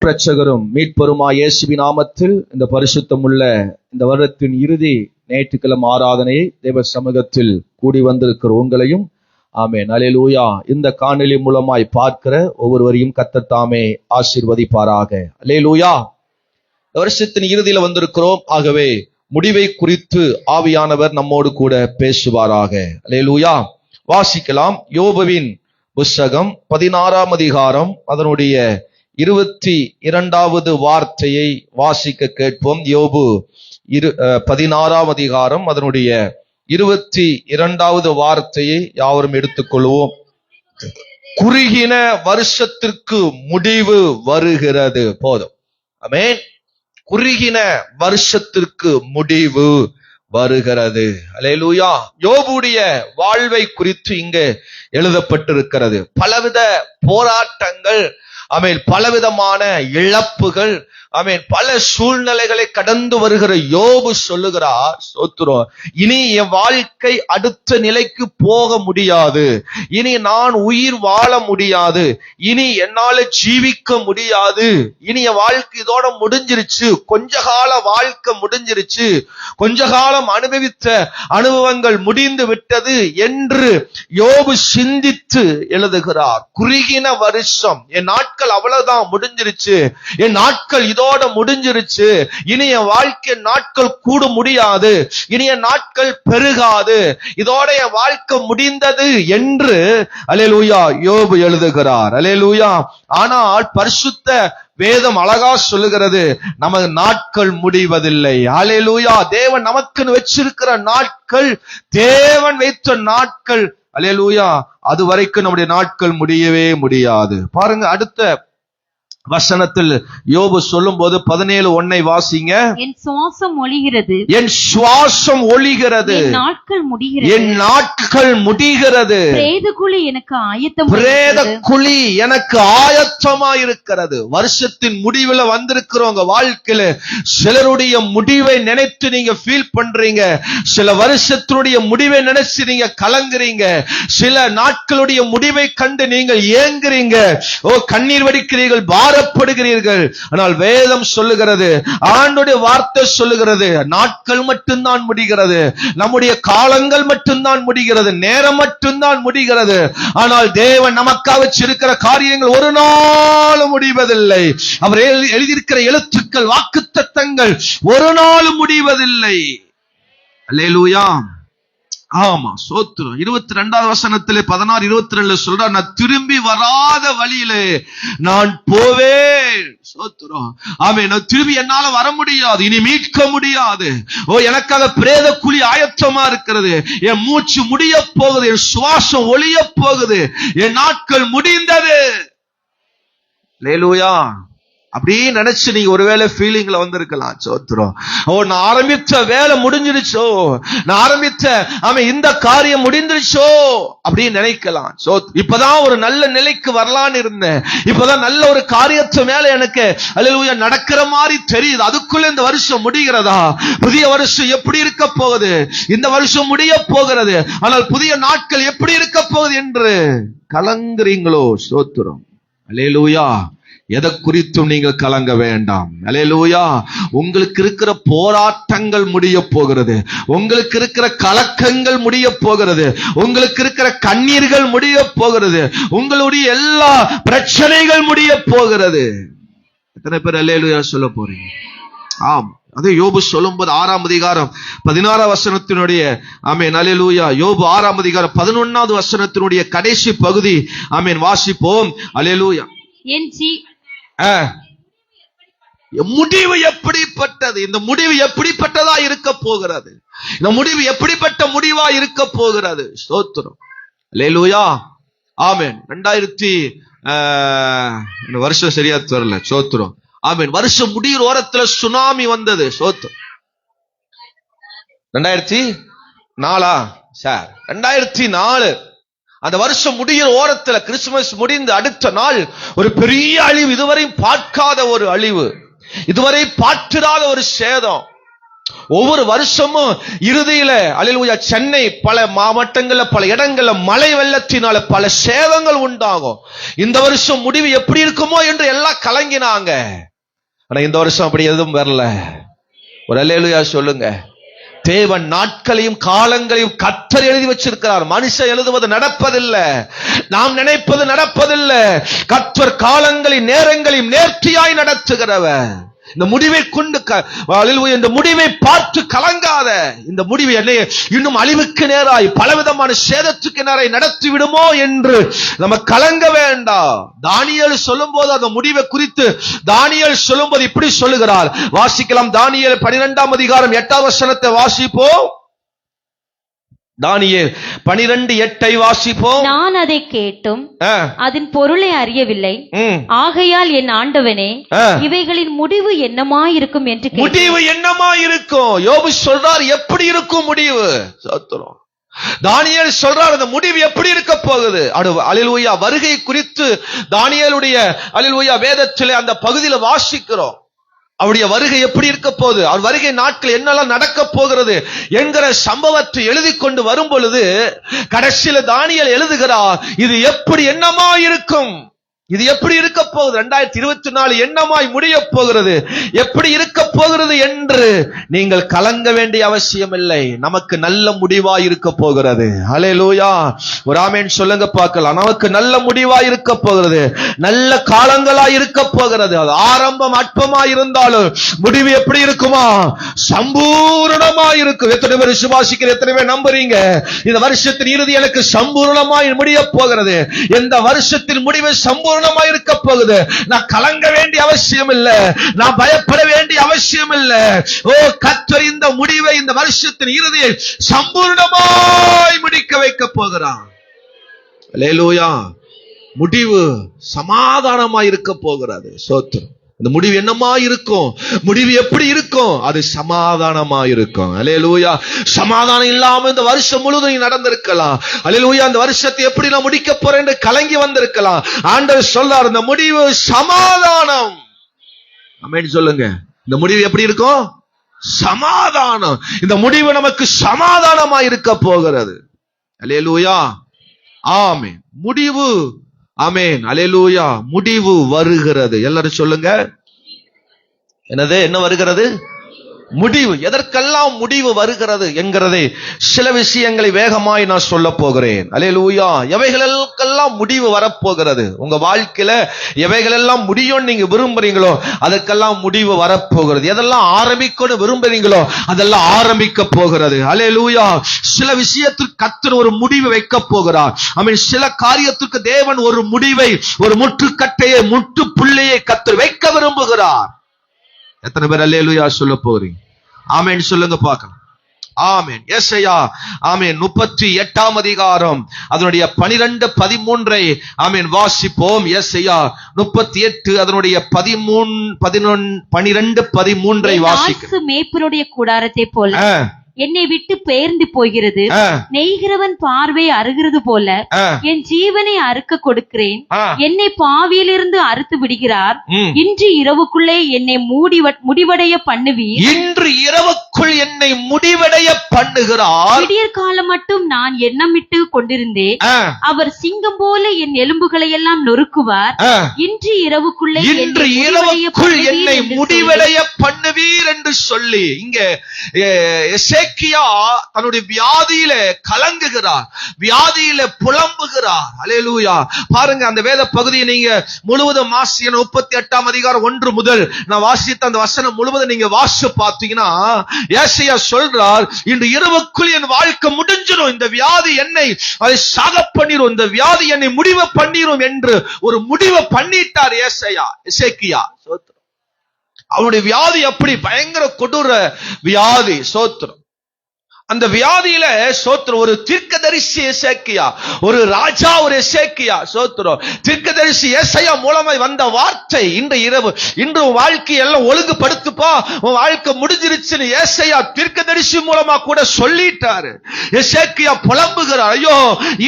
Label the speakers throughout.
Speaker 1: இரட்சகரும் மீட்பருமாய் இயேசுவின் நாமத்தில் இந்த பரிசுத்தமுள்ள இந்த வருடத்தின் இறுதி ஞாயிற்றுக்கிழமை ஆராதனையை தேவ சமூகத்தில் கூடி வந்திருக்கிற உங்களையும் ஆமென் அல்லேலூயா இந்த காணொளி மூலமாய் பார்க்கிற ஒவ்வொருவரையும் கர்த்தர் தாமே ஆசீர்வதிப்பாராக. அல்லேலூயா. வருஷத்தின் இறுதியில வந்திருக்கிறோம். ஆகவே முடிவை குறித்து ஆவியானவர் நம்மோடு கூட பேசுவாராக. அல்லேலூயா. வாசிக்கலாம். யோபுவின் புஸ்தகம் 16ஆம் அதிகாரம் அதனுடைய 22வது வார்த்தையை வாசிக்க கேட்போம். யோபு 16ஆம் அதிகாரம் அதனுடைய 22வது வார்த்தையை யாவரும் எடுத்துக்கொள்வோம். குறுகின வருஷத்திற்கு முடிவு வருகிறது. போதும். ஆமென். குறுகின வருஷத்திற்கு முடிவு வருகிறது. அல்லேலூயா. யோபுடைய வாழ்வை குறித்து இங்கே எழுதப்பட்டிருக்கிறது. பலவித போராட்டங்கள், ஆமென், பலவிதமான இழப்புகள், ஆமென், பல சூழ்நிலைகளை கடந்து வருகிற யோபு சொல்லுகிறார், ஸ்தோத்திரம், இனி என் வாழ்க்கை அடுத்த நிலைக்கு போக முடியாது, இனி நான் உயிர் வாழ முடியாது, இனி என்னால ஜீவிக்க முடியாது, இனி என் வாழ்க்கை இதோட முடிஞ்சிருச்சு, கொஞ்ச கால வாழ்க்கை முடிஞ்சிருச்சு, கொஞ்ச காலம் அனுபவித்த அனுபவங்கள் முடிந்து விட்டது என்று யோபு சிந்தித்து எழுதுகிறார். குறுகின வருஷம், என் நாட்கள் அவ்வளவுதான், முடிஞ்சிருச்சு, என் நாட்கள் இதோட முடிஞ்சிருச்சு, இனி என் வாழ்க்கை நாட்கள் கூட முடியாது, இனி என் நாட்கள் பெருகாது, இதோட என் வாழ்க்கை முடிந்தது என்று அல்லேலூயா யோபு எழுதுகிறார். அல்லேலூயா. ஆனால் பரிசுத்த வேதம் அழகா சொல்லுகிறது, நமது நாட்கள் முடிவதில்லை. அல்லேலூயா. தேவன் நமக்கு வச்சிருக்கிற நாட்கள், தேவன் வைத்த நாட்கள், அல்லேலூயா, அது வரைக்கும் நம்முடைய நாட்கள் முடியவே முடியாது. பாருங்க, அடுத்த வசனத்தில் யோபு சொல்லும் போது 17:1 வாசிங்க.
Speaker 2: என் சுவாசம் ஒழிகிறது,
Speaker 1: என் சுவாசம் ஒழிகிறது,
Speaker 2: என் நாட்கள் முடிகிறது,
Speaker 1: என் நாட்கள் முடிகிறது,
Speaker 2: பிரேத குழி எனக்கு ஆயத்தம்,
Speaker 1: பிரேத குழி எனக்கு ஆயத்தமா இருக்கிறது. வருஷத்தின் முடிவுல வந்திருக்கிறவங்க வாழ்க்கையில சிலருடைய முடிவை நினைத்து நீங்க ஃபீல் பண்றீங்க, சில வருஷத்தினுடைய முடிவை நினைச்சு நீங்க கலங்குறீங்க, சில நாட்களுடைய முடிவை கண்டு நீங்கள் ஏங்குறீங்க, கண்ணீர் வடிக்கிறீர்கள், பாரப்படுகிறீர்கள். ஆனால் வேதம் சொல்லுகிறது, ஆண்டவருடைய வார்த்தை சொல்லுகிறது, நாட்கள் மட்டும்தான் முடிகிறது, நம்முடைய காலங்கள் மட்டும்தான் முடிகிறது, நேரம் மட்டும்தான் முடிகிறது. ஆனால் தேவன் நமக்காக வச்சிருக்கிற காரியங்கள் ஒரு நாளும் முடிவதில்லை. அவர் எழுதியிருக்கிற எழுத்துக்கள், வாக்குத்தத்தங்கள் ஒரு நாளும் முடிவதில்லை. அல்லேலூயா. ஆமா, சோத்திரம். 22வது வசனத்திலே 16:22 சொல்ற, நான் திரும்பி வராத வழியிலே நான் போவேன். சோத்திரம். ஆமென். நான் திரும்பி என்னால வர முடியாது, இனி மீட்க முடியாது. எனக்காக பிரேத குழி ஆயத்தமா இருக்கிறது, என் மூச்சு முடிய போகுது, என் சுவாசம் ஒழிய போகுது, என் நாட்கள் முடிந்தது. அல்லேலூயா. அப்படி நினைச்சு நீங்க ஒருவேளை ஃபீலிங்ல வந்திருக்கலாம். சோத்திரம். நான் ஆரம்பிச்ச வேலை முடிஞ்சிருச்சோ, நான் ஆரம்பிச்ச இந்த காரியம் முடிஞ்சிருச்சோ அப்படின்னு நினைக்கலாம். இப்பதான் ஒரு நல்ல நிலைக்கு வரலான்னு இருந்தேன், இப்பதான் நல்ல ஒரு காரியத்து மேல எனக்கு அல்லேலூயா நடக்கிற மாதிரி தெரியுது, அதுக்குள்ள இந்த வருஷம் முடிகிறதா? புதிய வருஷம் எப்படி இருக்க போகுது? இந்த வருஷம் முடிய போகிறது, ஆனால் புதிய நாட்கள் எப்படி இருக்க போகுது என்று கலங்குறீங்களோ? சோத்திரம். அல்லேலூயா. எதை குறித்தும் நீங்கள் கலங்க வேண்டாம். அல்லேலூயா. உங்களுக்கு இருக்கிற போராட்டங்கள் முடிய போகிறது, உங்களுக்கு இருக்கிற கலக்கங்கள் முடிய போகிறது, உங்களுக்கு இருக்கிற கண்ணீர்கள் முடிய போகிறது, உங்களுடைய எல்லா பிரச்சனைகள் முடிய போகிறது. எத்தனை பேர் அல்லேலூயா சொல்ல போறீங்க? ஆம். அதே யோபு சொல்லும்போது 6ஆம் அதிகாரம் 16ஆம் வசனத்தினுடைய ஆமென் அல்லேலூயா, யோபு 6ஆம் அதிகாரம் 11வது வசனத்தினுடைய கடைசி பகுதி ஆமென் வாசிப்போம். அல்லேலூயா. முடிவு எப்படிப்பட்டது? இந்த முடிவு எப்படிப்பட்டதா இருக்க போகிறது? இந்த முடிவு எப்படிப்பட்ட முடிவா இருக்க போகிறது? ஸ்தோத்திரம். அல்லேலூயா. ஆமென். 2000 வருஷம் சரியா தெரியல. ஸ்தோத்திரம். ஆமென். வருஷம் முடிகிற ஓரத்துல சுனாமி வந்தது. ஸ்தோத்திரம். 2004 சார், 2004 அந்த வருஷம் முடிகிற ஓரத்துல, கிறிஸ்துமஸ் முடிந்து அடுத்த நாள் ஒரு பெரிய அழிவு, இதுவரை பார்க்காத ஒரு அழிவு, இதுவரை பார்த்திராத ஒரு சேதம். ஒவ்வொரு வருஷமும் இறுதியில அல்லேலூயா சென்னை பல மாவட்டங்கள்ல பல இடங்கள்ல மழை வெள்ளத்தினால பல சேதங்கள் உண்டாகும். இந்த வருஷம் முடிவு எப்படி இருக்குமோ என்று எல்லாம் கலங்கினாங்க. ஆனா இந்த வருஷம் அப்படி எதுவும் வரல. ஒரு அல்லேலூயா சொல்லுங்க. தேவன் நாட்களையும் காலங்களையும் கர்த்தர் எழுதி வச்சிருக்கிறார். மனுஷன் எழுதுவது நடப்பதில்லை, நாம் நினைப்பது நடப்பதில்லை. கர்த்தர் காலங்களையும் நேரங்களையும் நேர்த்தியாய் நடத்துகிறவர். இந்த முடிவை கொண்டு இந்த முடிவை பார்த்து கலங்காத. இந்த முடிவு என்னை இன்னும் அழிவுக்கு நேராய் பலவிதமான சேதத்துக்கு நேராய் நடத்தி விடுமோ என்று நம்ம கலங்க வேண்டாம். தானியேல் சொல்லும் போது அந்த முடிவை குறித்து தானியேல் சொல்லும் போது இப்படி சொல்லுகிறார். வாசிக்கலாம். தானியேல் 12ஆம் அதிகாரம் 8ஆம் வசனத்தை வாசிப்போம். தானியேல் 12:8 வாசிப்போம்.
Speaker 2: நான் அதை கேட்டும் அதன் பொருளை அறியவில்லை. ஆகையால் என் ஆண்டவனே, இவைகளின் முடிவு என்னமாயிருக்கும் என்று.
Speaker 1: முடிவு என்னமாயிருக்கும்? யோபு சொல்றார் எப்படி இருக்கும் முடிவு. சோத்திரம். தானியேல் சொல்றார் அந்த முடிவு எப்படி இருக்க போகுது. அல்லேலூயா. வருகை குறித்து தானியேலுடைய அல்லேலூயா வேதத்திலே அந்த பகுதியில வாசிக்கிறோம். அவருடைய வருகை எப்படி இருக்க போகுது, அவர் வருகை நாட்கள் என்னெல்லாம் நடக்க போகிறது என்கிற சம்பவத்தை எழுதி கொண்டு வரும் பொழுது கடைசியில தானியேல் எழுதுகிறார், இது எப்படி என்னமா இருக்கும், இது எப்படி இருக்க போகுது, 2024 என்னமாய் முடிய போகிறது, எப்படி இருக்க போகிறது என்று நீங்கள் கலங்க வேண்டிய அவசியம் இல்லை. நமக்கு நல்ல முடிவாய் இருக்க போகிறது. ஹல்லேலூயா. ஒரு ஆமென் சொல்லுங்க பார்க்கலாம். நமக்கு நல்ல முடிவாய் இருக்க போகிறது. நல்ல காலங்களாய் இருக்க போகிறது. அது ஆரம்பம் அற்பமாய் இருந்தாலும் முடிவு எப்படி இருக்குமா? சம்பூரணமாய் இருக்கும். எத்தனை பேர் விசுவாசிக்கிற, எத்தனை பேர் நம்புறீங்க? இந்த வருஷத்தின் இறுதி எனக்கு சம்பூரணமாய் முடிய போகிறது. இந்த வருஷத்தின் முடிவு சம்பூர்ணமாய் இருக்க போகுது. நான் கலங்க வேண்டிய அவசியம் இல்லை, நான் பயப்பட வேண்டிய அவசியம் இல்லை. ஓ கர்த்தர் இந்த முடிவை, இந்த வருஷத்தின் இறுதியை சம்பூர்ணமாய் முடிக்க வைக்க போகிறார். அல்லேலூயா. முடிவு சமாதானமாய் இருக்க போகிறது. ஸ்தோத்திரம். இந்த முடிவு என்னமா இருக்கும்? முடிவு எப்படி இருக்கும்? அது சமாதானமா இருக்கும். அல்லேலூயா. சமாதானம் இல்லாம இந்த வருஷம் முழுவதும் நடந்திருக்கலாம். அல்லேலூயா. இந்த வருஷத்தை எப்படி நான் முடிக்க போறேன் என்று கலங்கி வந்திருக்கலாம். ஆண்டவர் சொல்றார், இந்த முடிவு சமாதானம். ஆமென் சொல்லுங்க. இந்த முடிவு எப்படி இருக்கும்? சமாதானம். இந்த முடிவு நமக்கு சமாதானமா இருக்க போகிறது. அல்லேலூயா. ஆமென். முடிவு. ஆமென். அல்லேலூயா. முடிவு வருகிறது. எல்லாரும் சொல்லுங்க. என்னது? என்ன வருகிறது? முடிவு. எதற்கெல்லாம் முடிவு வருகிறது என்கிறதை சில விஷயங்களை வேகமாய் நான் சொல்ல போகிறேன். அல்லேலூயா. எவைகளெல்லாம் முடிவு வரப்போகிறது உங்க வாழ்க்கையில, எவைகளெல்லாம் முடியும் நீங்க விரும்புறீங்களோ அதற்கெல்லாம் முடிவு வரப்போகிறது. எதெல்லாம் ஆரம்பிக்கணும் விரும்புறீங்களோ அதெல்லாம் ஆரம்பிக்க போகிறது. அல்லேலூயா. சில விஷயத்திற்கு கர்த்தர் ஒரு முடிவு வைக்க போகிறார். ஆமென். சில காரியத்திற்கு தேவன் ஒரு முடிவை, ஒரு முற்றுக்கட்டையை, முற்றுப்புள்ளியை கர்த்தர் வைக்க விரும்புகிறார். எத்தனை பேர் அல்லேலூயா சொல்ல போறீங்க? ஆமென் சொல்லுங்க பார்க்கலாம். ஆமென். ஏசாயா ஆமென் 38ஆம் அதிகாரம் அதனுடைய 12-13 ஆமென் வாசிப்போம். ஏசாயா 38 அதனுடைய 12-13 வாசிக்கிறோம்.
Speaker 2: மேய்ப்பருடைய கூடாரத்தை போல என்னை விட்டு பெயர்ந்து போகிறது. நெய்கிறவன் பார்வை அறுகிறது போல என் ஜீவனை அறுக்க கொடுக்கிறேன். என்னை பாவியிலிருந்து அறுத்து விடுகிறார். இன்று இரவுக்குள்ளே என்னை முடிவடைய பண்ணுவீர்.
Speaker 1: இன்று இரவுக்குள் என்னை முடிவடைய பண்ணுகிறார்.
Speaker 2: விடியற் காலம் மட்டும் நான் எண்ணமிட்டு கொண்டிருந்தேன். அவர் சிங்கம் போல என் எலும்புகளை எல்லாம் நொறுக்குவார். இன்று இரவுக்குள்ளே
Speaker 1: என்னை முடிவடைய பண்ணுவீர் என்று சொல்லி இங்க எசேக்கியா தன்னுடைய வியாதியில கலங்குகிறார், வியாதியில புலம்புகிறார். அல்லேலூயா. பாருங்க அந்த வேத பகுதியை நீங்க முழுவதும் 38ஆம் அதிகாரம் 1 முதல் நான் வாசித்த அந்த வசனம் முழுவதும் நீங்க வாசிச்சு பார்த்தீங்கன்னா ஏசாயா சொல்றார், இன்று இரவுக்குள் என் வாழ்க்கை முடிஞ்சிடும், இந்த வியாதி என்னை அதை சாக பண்ணிரும், இந்த வியாதி என்னை முடிவு பண்ணிரும் என்று ஒரு முடிவை பண்ணிட்டார் எசேக்கியா. அவனுடைய வியாதி அப்படி பயங்கர கொடூர வியாதி. சோத்திரம். அந்த வியாதியில சோத்திரம் ஒரு தீர்க்கதரிசி எசேக்கியா, ஒரு ராஜா ஒரு எசேக்கியா. சோத்திரம். தீர்க்கதரிசி ஏசாயா மூலமாய் வந்த வார்த்தை, இன்று இரவு, இன்று வாழ்க்கை எல்லாம் ஒழுங்குபடுத்துப்பா, உன் வாழ்க்கை முடிஞ்சிருச்சுன்னு ஏசாயா தீர்க்கதரிசி மூலமா கூட சொல்லிட்டாரு. எசேக்கியா புலம்புகிறார், ஐயோ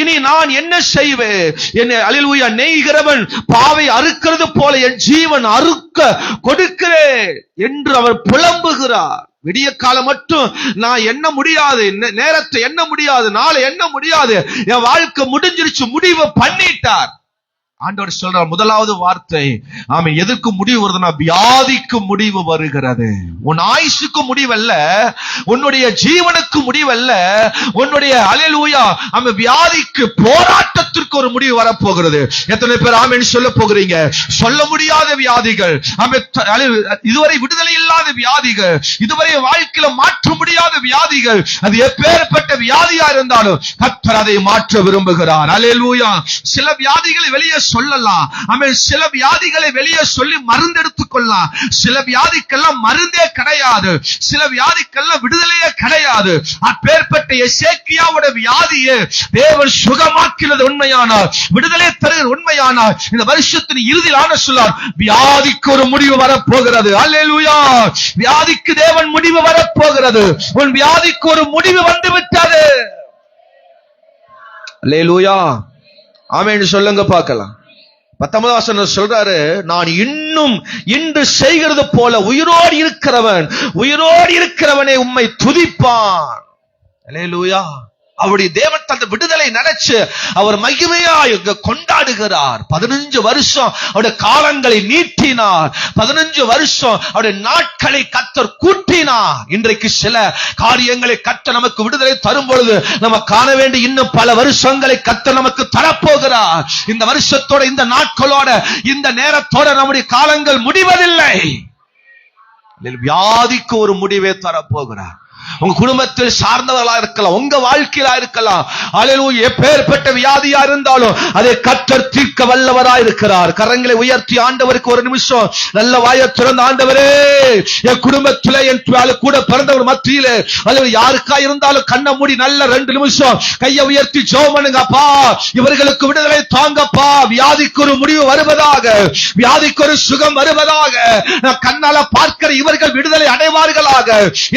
Speaker 1: இனி நான் என்ன செய்வேன், என்னை அல்லேலூயா நெய்கிறவன் பாவை அறுக்கிறது போல என் ஜீவன் அறுக்க கொடுக்கிறேன் என்று அவர் புலம்புகிறார். விடிய காலம் மட்டும் நான் எண்ண முடியாது, நேரத்தை எண்ண முடியாது, நாளை எண்ண முடியாது, என் வாழ்க்கை முடிஞ்சிருச்சு, முடிவு பண்ணிட்டார். ஆண்டவர் சொல்றார் முதலாவது வார்த்தை, ஆமா, எதற்கு முடிவு வருதுன்னா வியாதிக்கு முடிவு வருகிறது. உன் ஆயுசுக்கு முடிவல்ல, உன்னுடைய ஜீவனுக்கு முடிவல்ல, உன்னுடைய அல்லேலூயா ஆமா வியாதிக்கு, போராட்டத்திற்கு ஒரு முடிவு வரப்போகிறது. எத்தனை பேர் ஆமென் சொல்ல போகிறீங்க? சொல்ல முடியாத வியாதிகள், இதுவரை விடுதலை இல்லாத வியாதிகள், இதுவரை வாழ்க்கையில மாற்ற முடியாத வியாதிகள், அது எப்பேற்பட்ட வியாதியா இருந்தாலும் கர்த்தர் அதை மாற்ற விரும்புகிறார். அல்லேலூயா. சில வியாதிகளை வெளியே சொல்லலாம், ஆமென். சில வியாதிகளை வெளியே சொல்லி மருந்து எடுத்துக்கொள்ளலாம். சில வியாதிக்கெல்லாம் மருந்தே கிடையாது, சில வியாதிக்கெல்லாம் விடுதலையே கிடையாது. அப்பேற்பட்ட எசேக்கியாவோட வியாதியை தேவன் சுகமாக்கினது உண்மையானால், விடுதலை தருகிற உண்மையானால், இந்த வருஷத்தின் இறுதியில் சொல்லார் வியாதிக்கு ஒரு முடிவு வரப்போகிறது. அல்லேலூயா. வியாதிக்கு தேவன் முடிவு வரப்போகிறது. உன் வியாதிக்கு ஒரு முடிவு வந்து விட்டது. அல்லேலூயா. ஆமென் சொல்லுங்க பார்க்கலாம். 19 வசனம் சொல்றாரு, நான் இன்னும் இன்று செய்கிறது போல உயிரோடு இருக்கிறவனே உம்மை துதிப்பான். அல்லேலூயா. அவருடைய தேவன் தந்த விடுதலை நினைச்சு அவர் மகிமையா கொண்டாடுகிறார். 15 வருஷம் அவருடைய காலங்களை நீட்டினார். 15 வருஷம் அவருடைய நாட்களை கர்த்தர் கூட்டினார். இன்றைக்கு சில காரியங்களை கர்த்தர் நமக்கு விடுதலை தரும் பொழுது நம்ம காண வேண்டிய இன்னும் பல வருஷங்களை கர்த்தர் நமக்கு தரப்போகிறார். இந்த வருஷத்தோட, இந்த நாட்களோட, இந்த நேரத்தோட நம்முடைய காலங்கள் முடிவதில்லை. வியாதிக்கு ஒரு முடிவை தரப்போகிறார். உங்க குடும்பத்தில் சார்ந்தவர்களா இருக்கலாம், உங்க வாழ்க்கையில இருக்கலாம். அல்லேலூயா. எப்பேற்பட்ட வியாதியா இருந்தாலும் அதை கர்த்தர் தீர்க்க வல்லவரா இருக்கிறார். கரங்களை உயர்த்தி ஆண்டவருக்கு ஒரு நிமிஷம் நல்ல வாயை திறந்த, ஆண்டவரே என் குடும்பத்திலே என் கூட பிறந்தவர் மத்தியிலே அல்லது யாருக்கா இருந்தாலும் கண்ண மூடி நல்ல 2 நிமிஷம் கையை உயர்த்தி ஜெபம் பண்ணுங்க. அப்பா, இவர்களுக்கு விடுதலை தாங்கப்பா. வியாதிக்கு ஒரு முடிவு வருவதாக, வியாதிக்கு ஒரு சுகம் வருவதாக. நான் கண்ணால பார்க்கிற இவர்கள் விடுதலை அடைவார்களாக.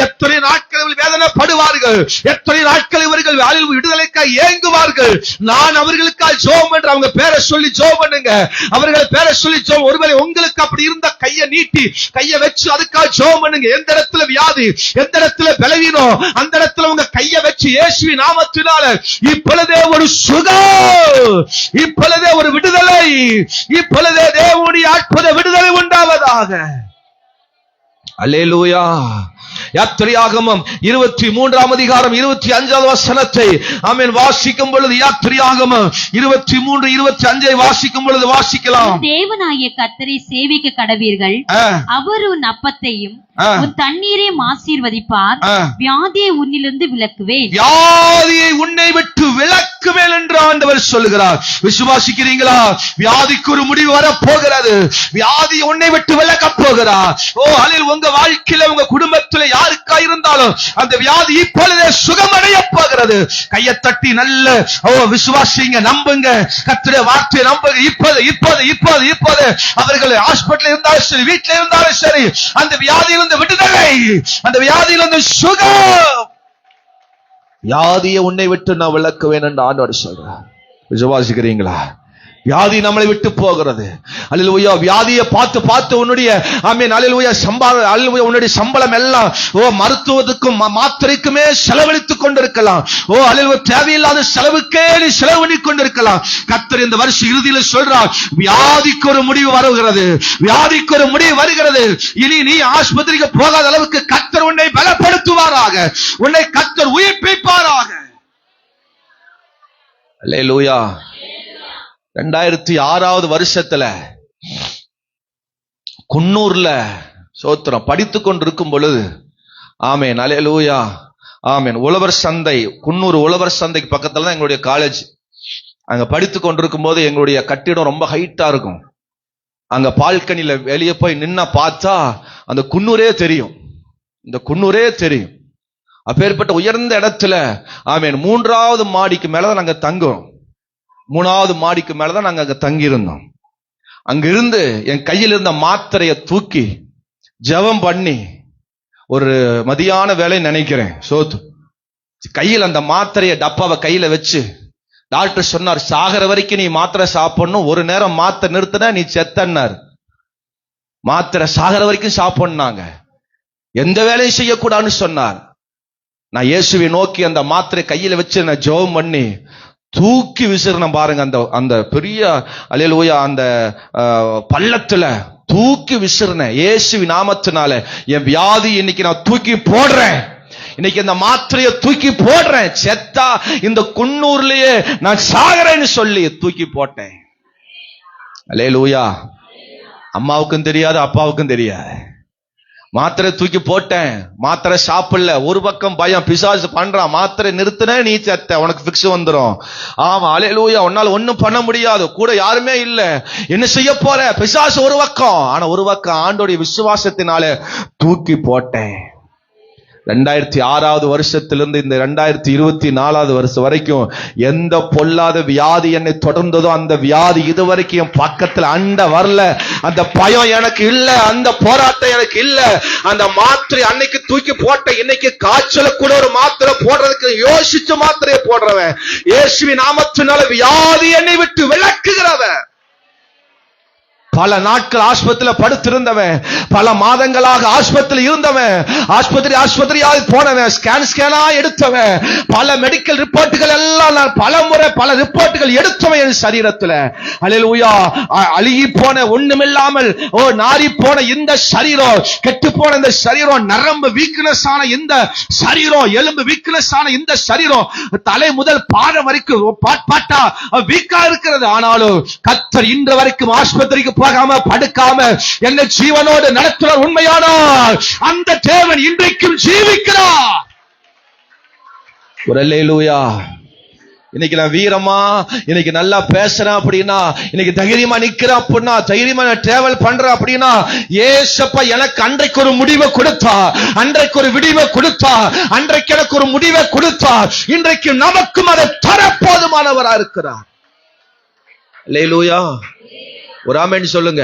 Speaker 1: எத்தனை நாட்கள் வேதனைப்படுவார்கள், எத்தனை நாட்கள் இவர்கள் விடுதலைக்காக ஏங்குவார்கள். நான் அவர்களுக்காக ஜெபம் பண்றேன். அவங்க பேரை சொல்லி ஜெபம் பண்ணுங்க, அவர்களை பேரை சொல்லி ஜெபம். ஒருவேளை உங்களுக்கு அப்படி இருந்த கையை நீட்டி கையை வச்சு அதுக்காக ஜெபம் பண்ணுங்க. எந்த இடத்துல வியாதி, எந்த இடத்துல பலவீனம், அந்த இடத்துல உங்க கையை வச்சு இயேசுவின் நாமத்தினால இப்பொழுதே ஒரு சுகம், இப்பொழுதே ஒரு விடுதலை, இப்பொழுதே தேவனுடைய அற்புத விடுதலை உண்டாவதாக. அல்லேலூயா. யாத்திரையாகமம் 23ஆம் அதிகாரம் 25வது வசனத்தை ஆமென் வாசிக்கும் பொழுது, யாத்திரையாகமம் 23, 25 வாசிக்கும் பொழுது வாசிக்கலாம்.
Speaker 2: தேவனாகிய கர்த்தரை சேவிக்க கடவீர்கள், அவர் உன் அப்பத்தையும் உன் தண்ணீரையும் ஆசீர்வதிப்பார், வியாதியை உன்னிலிருந்து விலக்குவேன்.
Speaker 1: வியாதியை உன்னை விட்டு விலக்குவேன் என்று ஆண்டவர் சொல்லுகிறார். விசுவாசிக்கிறீங்களா? வியாதிக்கு ஒரு முடிவு வரப்போகிறது. வியாதி உன்னை விட்டு விலக்க போகிறார். ஓ அல்லேலூயா. உங்க வாழ்க்கையில, உங்க குடும்பத்தில் யாருக்கா இருந்தாலும் அந்த வியாதி இப்பொழுதே சுகமடைய போகிறது. கையை தட்டி நல்ல விசுவாசிங்க, நம்புங்க, கர்த்தருடைய வார்த்தையை நம்புங்க. இப்போது அவர்கள் ஹாஸ்பிட்டல் இருந்தாலும் சரி, வீட்டில் இருந்தாலும் சரி, அந்த வியாதியிலிருந்து விடுதலை, அந்த வியாதியிலிருந்து சுகம். வியாதியை உன்னை விட்டு நான் விலக்குவேன் என்று ஆண்டவர் சொல்றார். விசுவாசிக்கிறீங்களா? வியாதி நம்மளை விட்டு போகிறது. அல்லேலூயா. வியாதியை பார்த்து உன்னுடைய ஆமென் அல்லேலூயா அல்லேலூயா உன்னுடைய சம்பளம் எல்லாம் மருத்துவத்துக்கும் மாத்திரைக்குமே செலவழித்துக் கொண்டிருக்கலாம். அல்லேலூயா. தேவையில்லாத செலவுக்கே நீ செலவு பண்ணி கொண்டிருக்கலாம். கர்த்தர் இந்த வருஷ இறுதியில் சொல்றார், வியாதிக்கு ஒரு முடிவு வருகிறது, வியாதிக்கு ஒரு முடிவு வருகிறது. இனி நீ ஆஸ்பத்திரிக்கு போகாத அளவுக்கு கர்த்தர் உன்னை பலப்படுத்துவாராக, உன்னை கர்த்தர் உயிர்ப்பிப்பாராக. அல்லேலூயா. 2006வது வருஷத்துல குன்னூர்ல சோத்திரம் படித்துக் கொண்டிருக்கும் பொழுது ஆமென் அல்லேலூயா ஆமென் உழவர் சந்தை, குன்னூர் உழவர் சந்தைக்கு பக்கத்துல தான் எங்களுடைய காலேஜ். அங்க படித்துக் கொண்டிருக்கும் போது எங்களுடைய கட்டிடம் ரொம்ப ஹைட்டா இருக்கும். அங்க பால்கனில வெளியே போய் நின்னா பார்த்தா அந்த குன்னூரே தெரியும், இந்த குன்னூரே தெரியும். அப்பேற்பட்ட உயர்ந்த இடத்துல ஆமென் 3வது மாடிக்கு மேலதான் நாங்க தங்குறோம். 3வது மாடிக்கு மேலதான் நாங்க அங்க தங்கி இருந்தோம். அங்கிருந்து என் கையில் இருந்த மாத்திரையை தூக்கி ஜெபம் பண்ணி, ஒரு மதியான வேலை நினைக்கிறேன், கையில் அந்த மாத்திரையை டப்பாவை கையில வச்சு டாக்டர் சொன்னார், சாகர வரைக்கும் நீ மாத்திரை சாப்பிடணும், ஒரு நேரம் மாத்திரை நிறுத்தின நீ செத்தன்னார். மாத்திரை சாகர வரைக்கும் சாப்பிடனாங்க. எந்த வேலையும் செய்யக்கூடாதுன்னு சொன்னார். நான் இயேசுவை நோக்கி அந்த மாத்திரை கையில வச்சு நான் ஜெபம் பண்ணி தூக்கி விசிறணும் பாருங்க. அந்த பெரிய அல்லேலூயா அந்த பள்ளத்துல தூக்கி விசிறனேன். இயேசுவின் நாமத்தினால என் வியாதி இன்னைக்கு நான் தூக்கி போடுறேன். இன்னைக்கு இந்த மாத்திரையை தூக்கி போடுறேன். செத்தா இந்த குன்னூர்லயே நான் சாகறேன்னு சொல்லி தூக்கி போட்டேன். அல்லேலூயா. அம்மாவுக்கும் தெரியாது, அப்பாவுக்கும் தெரியாது. மாத்திரை தூக்கி போட்டேன். மாத்திரை சாப்பிடல. ஒரு பக்கம் பயம், பிசாசு பண்றான், மாத்திரை நிறுத்தின நீ செத்த, உனக்கு பிக்ஸ் வந்துரும். ஆமா, அல்லேலூயா. உன்னால ஒண்ணும் பண்ண முடியாது, கூட யாருமே இல்ல, என்ன செய்ய போற? பிசாசு ஒரு பக்கம். ஆனா ஒரு பக்கம் ஆண்டோடைய விசுவாசத்தினால தூக்கி போட்டேன். 2006 வருஷத்திலிருந்து இந்த 2024 வருஷம் வரைக்கும் எந்த பொல்லாத வியாதி என்னை தொடர்ந்ததோ அந்த வியாதி இதுவரைக்கும் என் பக்கத்துல அண்ட வரல. அந்த பயம் எனக்கு இல்ல, அந்த போராட்டம் எனக்கு இல்ல. அந்த மாத்திரை அன்னைக்கு தூக்கி போட்ட, இன்னைக்கு காய்ச்சல கூட ஒரு மாத்திரை போடுறதுக்கு யோசிச்சு மாத்திரையை போடுறவன். இயேசுவின் நாமத்தினால வியாதி என்னை விட்டு விலக்குகிறவன். பல நாட்கள் ஆஸ்பத்திரியில படுத்திருந்தவன், பல மாதங்களாக ஆஸ்பத்திரி இருந்தவன், ஆஸ்பத்திரியாக போனவன், ஸ்கேனா எடுத்தவன், பல மெடிக்கல் ரிப்போர்ட்டுகள் எல்லாம் நான் பல முறை பல ரிப்போர்ட்டுகள் எடுத்தவன் என் சரீரத்துல. அல்லேலூயா. அழுகி போன, ஒண்ணுமில்லாமல் நாரி போன இந்த சரீரம், கெட்டு போன இந்த சரீரம், நரம்பு வீக்னஸ் ஆன இந்த சரீரம், எலும்பு வீக்னஸ் ஆன இந்த சரீரம், தலை முதல் பாதம் வரைக்கும் பாட்டா வீக்கா இருக்கிறது. ஆனாலும் கர்த்தர் இன்று வரைக்கும் ஆஸ்பத்திரிக்கு போகாம படுக்காம என்ன ஜீவனோடு நடத்துவார். உண்மையானால் அந்த தேவன் இன்றைக்கும் ஜீவிக்கிறார். அல்லேலூயா. இன்னைக்கு நான் வீரமா, இன்னைக்கு நல்லா பேசுறேன் அப்படின்னா, இன்னைக்கு தைரியமா நிக்கிறேன் அப்படின்னா, தைரியமா டிராவல் பண்றேன் அப்படின்னா, ஏசப்பா எனக்கு அன்றைக்கு ஒரு முடிவை கொடுத்தா, அன்றைக்கு ஒரு விடிவை கொடுத்தா, அன்றைக்கு எனக்கு ஒரு முடிவை கொடுத்தா, இன்றைக்கு நமக்கும் அதை தர போதுமானவரா இருக்கிறார். அல்லேலூயா. ஒரு ஆமென் சொல்லுங்க.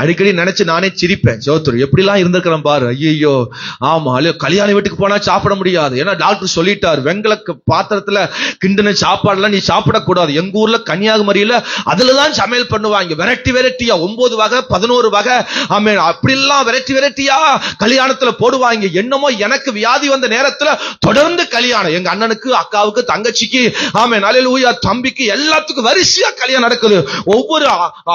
Speaker 1: அடிக்கடி நினைச்சு நானே சிரிப்பேன். ஜோத்ரு எப்படிலாம் இருந்திருக்கிறேன் பாரு. ஐயோ, ஆமா, கல்யாண வீட்டுக்கு போனா சாப்பிட முடியாது. ஏன்னா டாக்டர் சொல்லிட்டார், வெங்கல பாத்திரத்துல கிண்டின சாப்பாடுலாம் நீ சாப்பிடக்கூடாது. எங்க ஊர்ல கன்னியாகுமரியில அதுலதான் சமையல் பண்ணுவாங்க. வெரைட்டியா 9 வகை 11 வகை, ஆமென், அப்படிலாம் வெரைட்டியா கல்யாணத்துல போடுவாங்க. என்னமோ எனக்கு வியாதி வந்த நேரத்துல தொடர்ந்து கல்யாணம். எங்க அண்ணனுக்கு, அக்காவுக்கு, தங்கச்சிக்கு, ஆமென், அல்லேலூயா, தம்பிக்கு, எல்லாத்துக்கும் வரிசையா கல்யாணம் நடக்குது. ஒவ்வொரு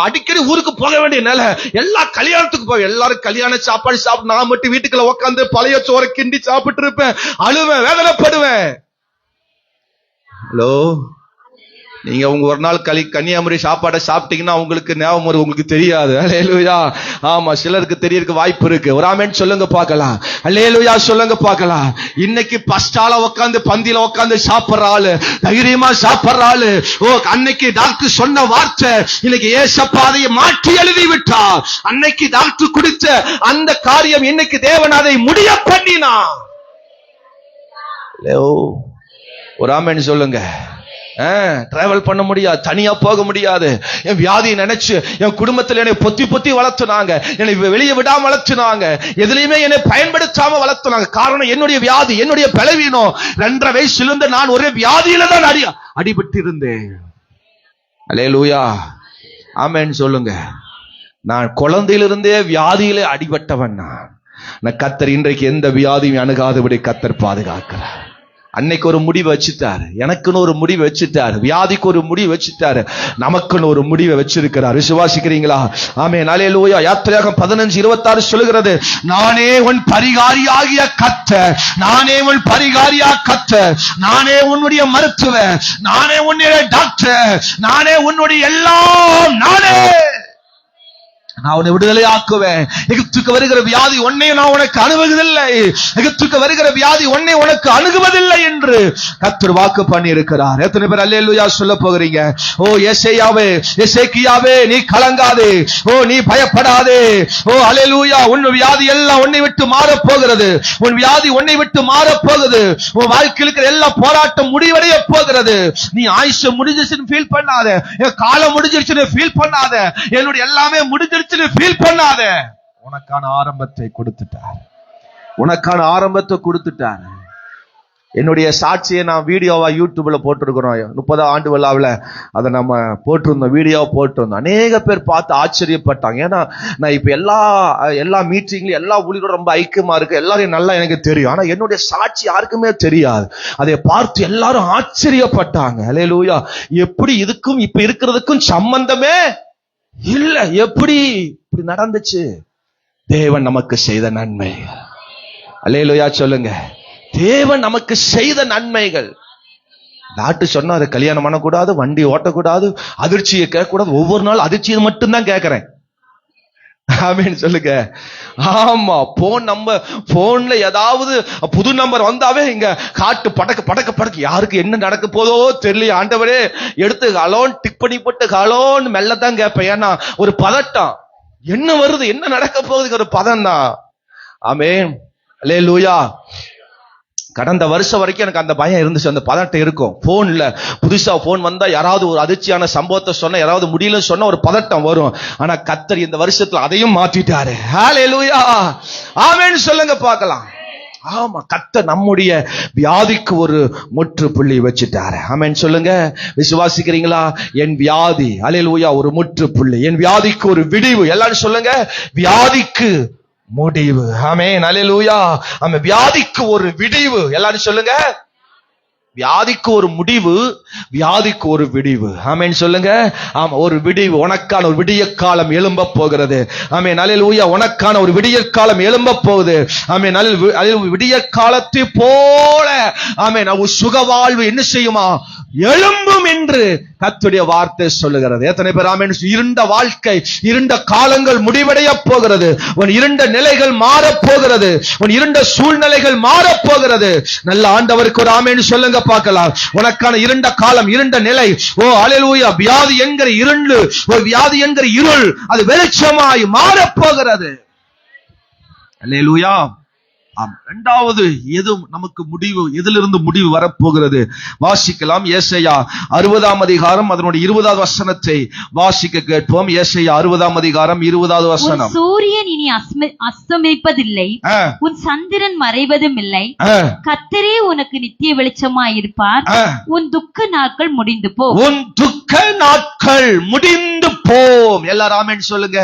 Speaker 1: அடிக்கடி ஊருக்கு போக வேண்டிய நிலை. எல்லா கல்யாணத்துக்கு போய் எல்லாரும் கல்யாண சாப்பாடு சாப்பிட்டு, நான் மட்டும் வீட்டுக்குள்ள உட்காந்து பழைய சோறை கிண்டி சாப்பிட்டு இருப்பேன். அழுவேன், வேதனைப்படுவேன். ஹலோ, நீங்க உங்க ஒரு நாள் கன்னியாகுமரி சாப்பாடை சாப்பிட்டீங்கன்னா உங்களுக்கு ஞாபகம் வரும், உங்களுக்கு தெரியாது. அல்லேலூயா. ஆமா, சிலருக்கு தெரியறதுக்கு வாய்ப்பு இருக்கு. ஒரு ஆமென் சொல்லுங்க பார்க்கலாம். அல்லேலூயா சொல்லுங்க பார்க்கலாம். இன்னைக்கு பஸ்டால உட்காந்து பந்தியில உட்காந்து சாப்பிடுற ஆளு, தைரியமா சாப்பிடுற ஆளு, அன்னைக்கு டாக்டர் சொன்ன வார்த்தை இன்னைக்கு ஏசப்பா அதை மாற்றி எழுதி விட்டார். அன்னைக்கு டாக்டர் கொடுத்த அந்த காரியம் இன்னைக்கு தேவன் அதை முடிய பண்ணினா. ஒரு ஆமென் சொல்லுங்க. டிராவல் பண்ண முடியாது, தனியா போக முடியாது. என் வியாதியை நினைச்சு என் குடும்பத்தில் என்னை பொத்தி வளர்த்துனாங்க, என்னை வெளியே விடாம வளர்த்துனாங்க, எதுலையுமே என்னை பயன்படுத்தாம வளர்த்துனாங்க. காரணம் என்னுடைய வியாதி, என்னுடைய பலவீனம். 2.5 வயசிலிருந்து நான் ஒரே வியாதியில தான் அடிபட்டு இருந்தேன். அல்லேலூயா. ஆமென் சொல்லுங்க. நான் குழந்தையிலிருந்தே வியாதியிலே அடிபட்டவன். நான் கர்த்தர் இன்றைக்கு எந்த வியாதியும் அணுகாதபடி கர்த்தர் பாதுகாக்கிறார். அன்னைக்கு ஒரு முடிவு வச்சுட்டாரு, எனக்குன்னு ஒரு முடிவு வச்சுட்டாரு, வியாதிக்கு ஒரு முடிவு வச்சுட்டாரு, நமக்குன்னு ஒரு முடிவை வச்சிருக்கிறார். விசுவாசிக்கிறீங்களா? ஆமென், அல்லேலூயா. யாத்திரையாகமம் 15:26 சொல்லுகிறது, நானே உன் பரிகாரியாகிய கர்த்தர், நானே உன் பரிகாரியா கர்த்தர், நானே உன்னுடைய மருத்துவர், நானே உன்னுடைய டாக்டர், நானே உன்னுடைய எல்லாம், நானே நான் உன்னை விடுதலை ஆக்குவேன். எகிப்துக்கு வருகிற வியாதி உன்னை நான் உனக்கு அணுகுவதில்லை, எகிப்துக்கு வருகிற வியாதி உன்னை உனக்கு அணுகுவதில்லை என்று கர்த்தர் வாக்கு பண்ணி இருக்கிறார். எத்தனை பேர் அல்லேலூயா சொல்ல போகிறீங்க? ஓ எசேயாவே, எசேக்கியாவே, நீ கலங்காதே, ஓ நீ பயப்படாதே. ஓ அல்லேலூயா. உன் வியாதி எல்லாம் உன்னை விட்டு மாற போகிறது, உன் வியாதி உன்னை விட்டு மாற போகுது. உன் வாழ்க்கையில் இருக்கிற எல்லா போராட்டம் முடிவடைய போகிறது. நீ ஆயுஷ் முடிஞ்சிருச்சுன்னு ஃபீல் பண்ணாத, என் காலம் முடிஞ்சிருச்சுன்னு ஃபீல் பண்ணாத, என்னுடைய எல்லாமே முடிஞ்சிருச்சு ஃபீல் பண்ணாத. உனக்கான ஆரம்பத்தை கொடுத்துட்டார், உனக்கான ஆரம்பத்தை கொடுத்துட்டார். என்னுடைய சாட்சியை நான் வீடியோவா யூடியூப்ல போட்டிருக்கிறோம். 30 ஆண்டு விழாவில் அதை நம்ம போட்டிருந்தோம், வீடியோவா போட்டிருந்தோம். அநேக பேர் பார்த்து ஆச்சரியப்பட்டாங்க. ஏன்னா நான் இப்ப எல்லா மீட்டிங்லயும் எல்லா ஊழியரும் ரொம்ப ஐக்கியமா இருக்கு, எல்லாரையும் நல்லா எனக்கு தெரியும். ஆனா என்னுடைய சாட்சி யாருக்குமே தெரியாது. அதை பார்த்து எல்லாரும் ஆச்சரியப்பட்டாங்க. அல்லேலூயா. எப்படி இதுக்கும் இப்ப இருக்கிறதுக்கும் சம்பந்தமே இல்ல, எப்படி இப்படி நடந்துச்சு? தேவன் நமக்கு செய்த நன்மை. அல்லேலூயா சொல்லுங்க. தேவன் நமக்கு செய்த நன்மைகள். டாக்டர் சொன்னா அதை கல்யாணம் பண்ணக்கூடாது, வண்டி ஓட்டக்கூடாது, அதிர்ச்சியை கேட்கக்கூடாது. ஒவ்வொரு நாள் அதிர்ச்சியை மட்டும்தான் கேட்கிறேன். ஆமீன் சொல்லுங்க. ஆமா, போன்ல ஏதாவது புது நம்பர் வந்தாவே இங்க காட்டு படக்கு யாருக்கு என்ன நடக்க போதோ தெரியல. ஆண்டவரே எடுத்து ஹலோன் டிக் பண்ணி போட்டு ஹலோன் மெல்லதான் கேட்பேன். ஏன்னா ஒரு பதட்டம், என்ன வருது, என்ன நடக்க போகுது, ஒரு பதம் தான். ஆமென். அல்லேலூயா. கடந்த வருஷம் வரைக்கும் எனக்கு அந்த பயம் இருந்துச்சு, அந்த பதட்டம் இருக்கும். போன்ல புதுசா போன் வந்தா யாராவது ஒரு அதிர்ச்சியான சம்பவத்தை சொன்னா, யாராவது முடியலன்னு சொன்னா ஒரு பதட்டம் வரும். ஆனா கர்த்தர் இந்த வருஷத்துல அதையும் மாற்றிட்டாரு. ஹல்லேலூயா. ஆமென் சொல்லுங்க பார்க்கலாம். ஆமா, கர்த்தர் நம்முடைய வியாதிக்கு ஒரு முற்றுப்புள்ளி வச்சிட்டாரு. ஆமென் சொல்லுங்க. விசுவாசிக்கிறீங்களா? என் வியாதி, ஹல்லேலூயா, ஒரு முற்றுப்புள்ளி. என் வியாதிக்கு ஒரு விடிவு. எல்லாரும் சொல்லுங்க, வியாதிக்கு முடிவு. ஆமென். அல்லேலூயா. ஆமென். வியாதிக்கு ஒரு விடிவு. எல்லாரும் சொல்லுங்க, வியாதிக்கு ஒரு முடிவு, வியாதிக்கு ஒரு விடிவு. ஆமென் சொல்லுங்க. ஆமா, ஒரு விடிவு. உனக்கான ஒரு விடிய காலம் எழும்ப போகிறது. ஆமென். அல்லேலூயா. உனக்கான ஒரு விடிய காலம் எழும்ப போகுது. ஆமென். விடிய காலத்தை போல ஆமென் சுக வாழ்வு என்ன செய்யுமா? எழும்பும் என்று கர்த்தருடைய வார்த்தை சொல்லுகிறது. எத்தனை பேர் ஆமென்? இருண்ட வாழ்க்கை, இருண்ட காலங்கள் முடிவடைய போகிறது. உன் இருண்ட நிலைகள் மாறப் போகிறது. உன் இருண்ட சூழ்நிலைகள் மாறப் போகிறது. நல்ல ஆண்டவருக்கு ஒரு ஆமென் சொல்லுங்க பார்க்கலாம். உனக்கான இருண்ட காலம், இருண்ட நிலை, ஓ அல்லேலூயா, வியாதி என்கிற இருள், ஒரு வியாதி என்கிற இருள், அது வெளிச்சமாய் மாறப் போகிறது. அல்லேலூயா. இரண்டாவது, எது நமக்கு முடிவு, எதிலிருந்து முடிவு வரப்போகிறது? வாசிக்கலாம். ஏசாயா 60ஆம் அதிகாரம் அதனுடைய 20வது வசனத்தை வாசிக்க கேட்போம். ஏசாயா 60ஆம் அதிகாரம் 20வது வசனம்.
Speaker 2: சூரியன் இனி அஸ்தமிப்பதில்லை, உன் சந்திரன் மறைவதும் இல்லை, கர்த்தரே உனக்கு நித்திய வெளிச்சமாயிருப்பார், உன் துக்க நாட்கள் முடிந்து போ.
Speaker 1: உன் துக்க நாட்கள் முடிந்து போம். எல்லாரும் ஆமென் சொல்லுங்க.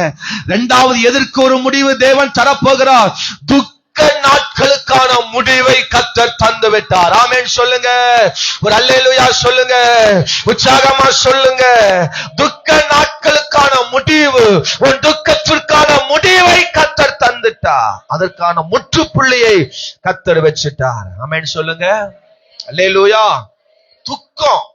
Speaker 1: இரண்டாவது, எதற்கு ஒரு முடிவு தேவன் தரப்போகிறார்? துக்க நாட்களுக்கான முடிவை கர்த்தர் தந்து விட்டார். ஆமென் சொல்லுங்க. ஒரு அல்லேலூயா சொல்லுங்க, உற்சாகமா சொல்லுங்க. துக்க நாட்களுக்கான முடிவு, உன் துக்கத்திற்கான முடிவை கர்த்தர் தந்துட்டார். அதற்கான முற்றுப்புள்ளியை கர்த்தர் வச்சிட்டார். ஆமென் சொல்லுங்க. அல்லேலூயா. துக்கம்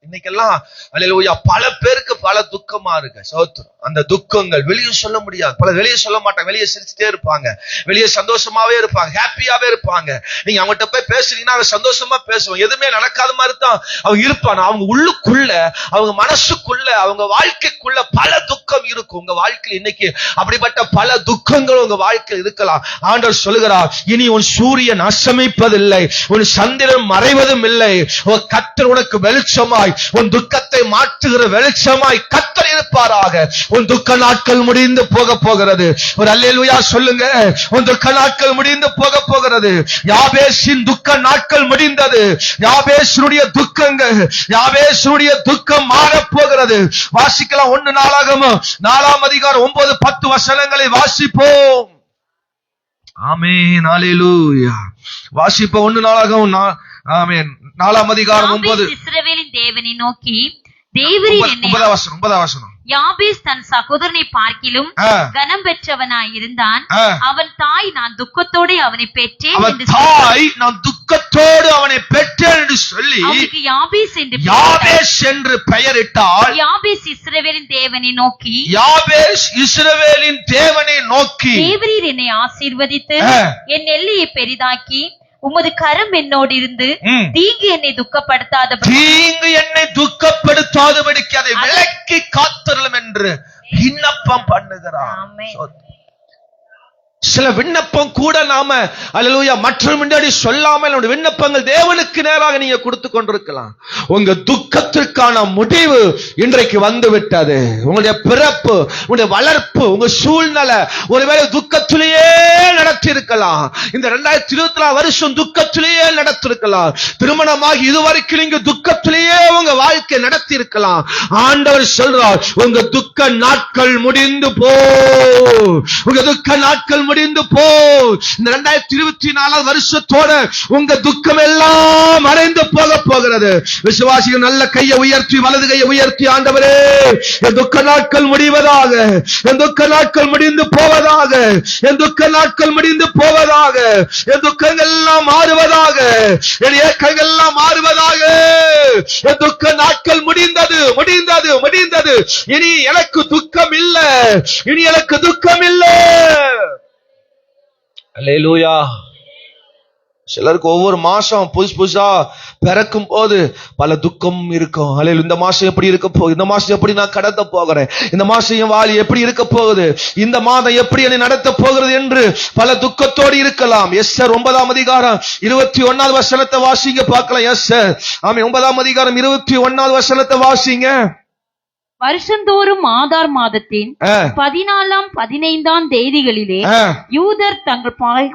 Speaker 1: இன்னைக்கெல்லாம் அல்லேலூயா பல பேருக்கு பல துக்கமா இருக்கு. சோத்திரம். அந்த துக்கங்கள் வெளியே சொல்ல முடியாது. பல வெளியே சொல்ல மாட்டாங்க, வெளியே சிரிச்சுட்டே இருப்பாங்க, வெளியே சந்தோஷமாவே இருப்பாங்க, ஹாப்பியாவே இருப்பாங்க. நீங்க அவங்ககிட்ட போய் பேசுறீங்கன்னா அவங்க சந்தோஷமா பேசுவாங்க, எதுவுமே நடக்காத மாதிரி தான் அவங்க இருப்பாங்க. அவங்க உள்ளுக்குள்ள, அவங்க மனசுக்குள்ள, அவங்க வாழ்க்கைக்குள்ள பல துக்கம் இருக்கும். உங்க வாழ்க்கையில் இன்னைக்கு அப்படிப்பட்ட பல துக்கங்கள் உங்க வாழ்க்கையில் இருக்கலாம். ஆண்டவர் சொல்லுகிறார், இனி உன் சூரியன் அஸ்தமிப்பதில்லை, உன் சந்திரன் மறைவதும் இல்லை, கர்த்தர் உனக்கு வெளிச்சமாய், உன் துக்கத்தை மாற்றுகிற வெளிச்சமாய் கர்த்தர் இருப்பாராக. உன் துக்க நாட்கள் முடிந்து போக போகிறது. ஒரு அல்லேலூயா சொல்லுங்க. உன் துக்க நாட்கள் முடிந்து போக போகிறது. யாபேசின் துக்க நாட்கள் முடிந்தது. யாபேசுடைய துக்கங்கள், யாபேசுடைய துக்கம் மாறப் போகிறது. வாசிக்கலாம். 1 நாளாகமம் 4ஆம் அதிகாரம் 9-10 வசனங்களை வாசிப்போம். ஆமென். அல்லேலூயா. வாசிப்போம். 1 நாளாகமம் ஆமென் 4ஆம் அதிகாரம் 9.
Speaker 2: இஸ்ரவேலின் தேவனை நோக்கி, தேவரீர் என்னை,
Speaker 1: 9ஆம் வசனம்.
Speaker 2: யாபேஸ் தன் சகோதரனை பார்க்கிலும் கனம் பெற்றவனாய் இருந்தான். அவன் தாய், நான் துக்கத்தோடு அவனை பெற்றேன் என்று சொல்லி அவனுக்கு யாபேஸ் என்று பெயரிட்டாள். யாபேஸ் இஸ்ரவேலின் தேவனை நோக்கி, தேவரீர் என்னை ஆசீர்வதித்து என் எல்லையை பெரிதாக்கி உமது கரம் என்னோடு இருந்து தீங்கு என்னை துக்கப்படுத்தாதபடிக்கு அதை விலக்கி காத்தருளும் என்று விண்ணப்பம் பண்ணுகிறார். சில விண்ணப்பம் கூட நாம அல்லேலூயா மற்ற முன்னாடி சொல்லாமல் நம்முடைய விண்ணப்பங்கள் தேவனுக்கு நேராக நீங்க கொடுத்து கொண்டிருக்கலாம். உங்க துக்கத்திற்கான முடிவு இன்றைக்கு வந்து விட்டது. உங்களுடைய பிறப்பு, உங்களுடைய வளர்ப்பு, உங்க சூழ்நிலை ஒருவேளை துக்கத்திலேயே
Speaker 1: நடத்தி இருக்கலாம். இந்த 2024 வருஷம் துக்கத்திலேயே நடத்திருக்கலாம். திருமணமாகி இதுவரைக்கும் நீங்க துக்கத்திலேயே உங்க வாழ்க்கை நடத்தி இருக்கலாம். ஆண்டவர் சொல்றார், உங்க துக்க நாட்கள் முடிந்து போ, உங்க துக்க நாட்கள் முடிந்து போ. இந்த 2024 வருஷத்தோட உங்க துக்கம் எல்லாம் மறைந்து போக போகிறது. விசுவாசிகள் நல்ல கையை உயர்த்தி, வலது கையை உயர்த்தி, ஆண்டவரே என் துக்க நாட்கள் முடிவதாக, என் துக்க நாட்கள் முடிந்து போவதாக, என் துக்க நாட்கள் முடிந்து போவதாக, என் துக்கங்கள் எல்லாம் மாறுவதாக, என் ஏக்கங்கள் எல்லாம் மாறுவதாக. என் துக்க நாட்கள் முடிந்தது, முடிந்தது, முடிந்தது. இனி எனக்கு துக்கம் இல்லை, இனி எனக்கு துக்கம் இல்லை. அல்லேலூயா. சிலருக்கு ஒவ்வொரு மாசம் புதுசா பிறக்கும் போது பல துக்கம் இருக்கும். அல்லேலூயா. இந்த மாசம் எப்படி இருக்க போகுது, இந்த மாசம் எப்படி நான் கடத்த போகிறேன், இந்த மாசம் என் வாழ்க்கை எப்படி இருக்க போகுது, இந்த மாதம் எப்படி என்னை நடத்த போகிறது என்று பல துக்கத்தோடு இருக்கலாம். எஸ்ஸர் 9ஆம் அதிகாரம் 21வது வசனத்தை வாசிங்க பார்க்கலாம். எஸ்ஸர் 9ஆம் அதிகாரம் 21வது வசனத்தை வாசிங்க.
Speaker 2: வருஷந்தோறும் ஆதார் மாதத்தின் 14ஆம் 15ஆம் தேதிகளிலே யூதர் தங்கள்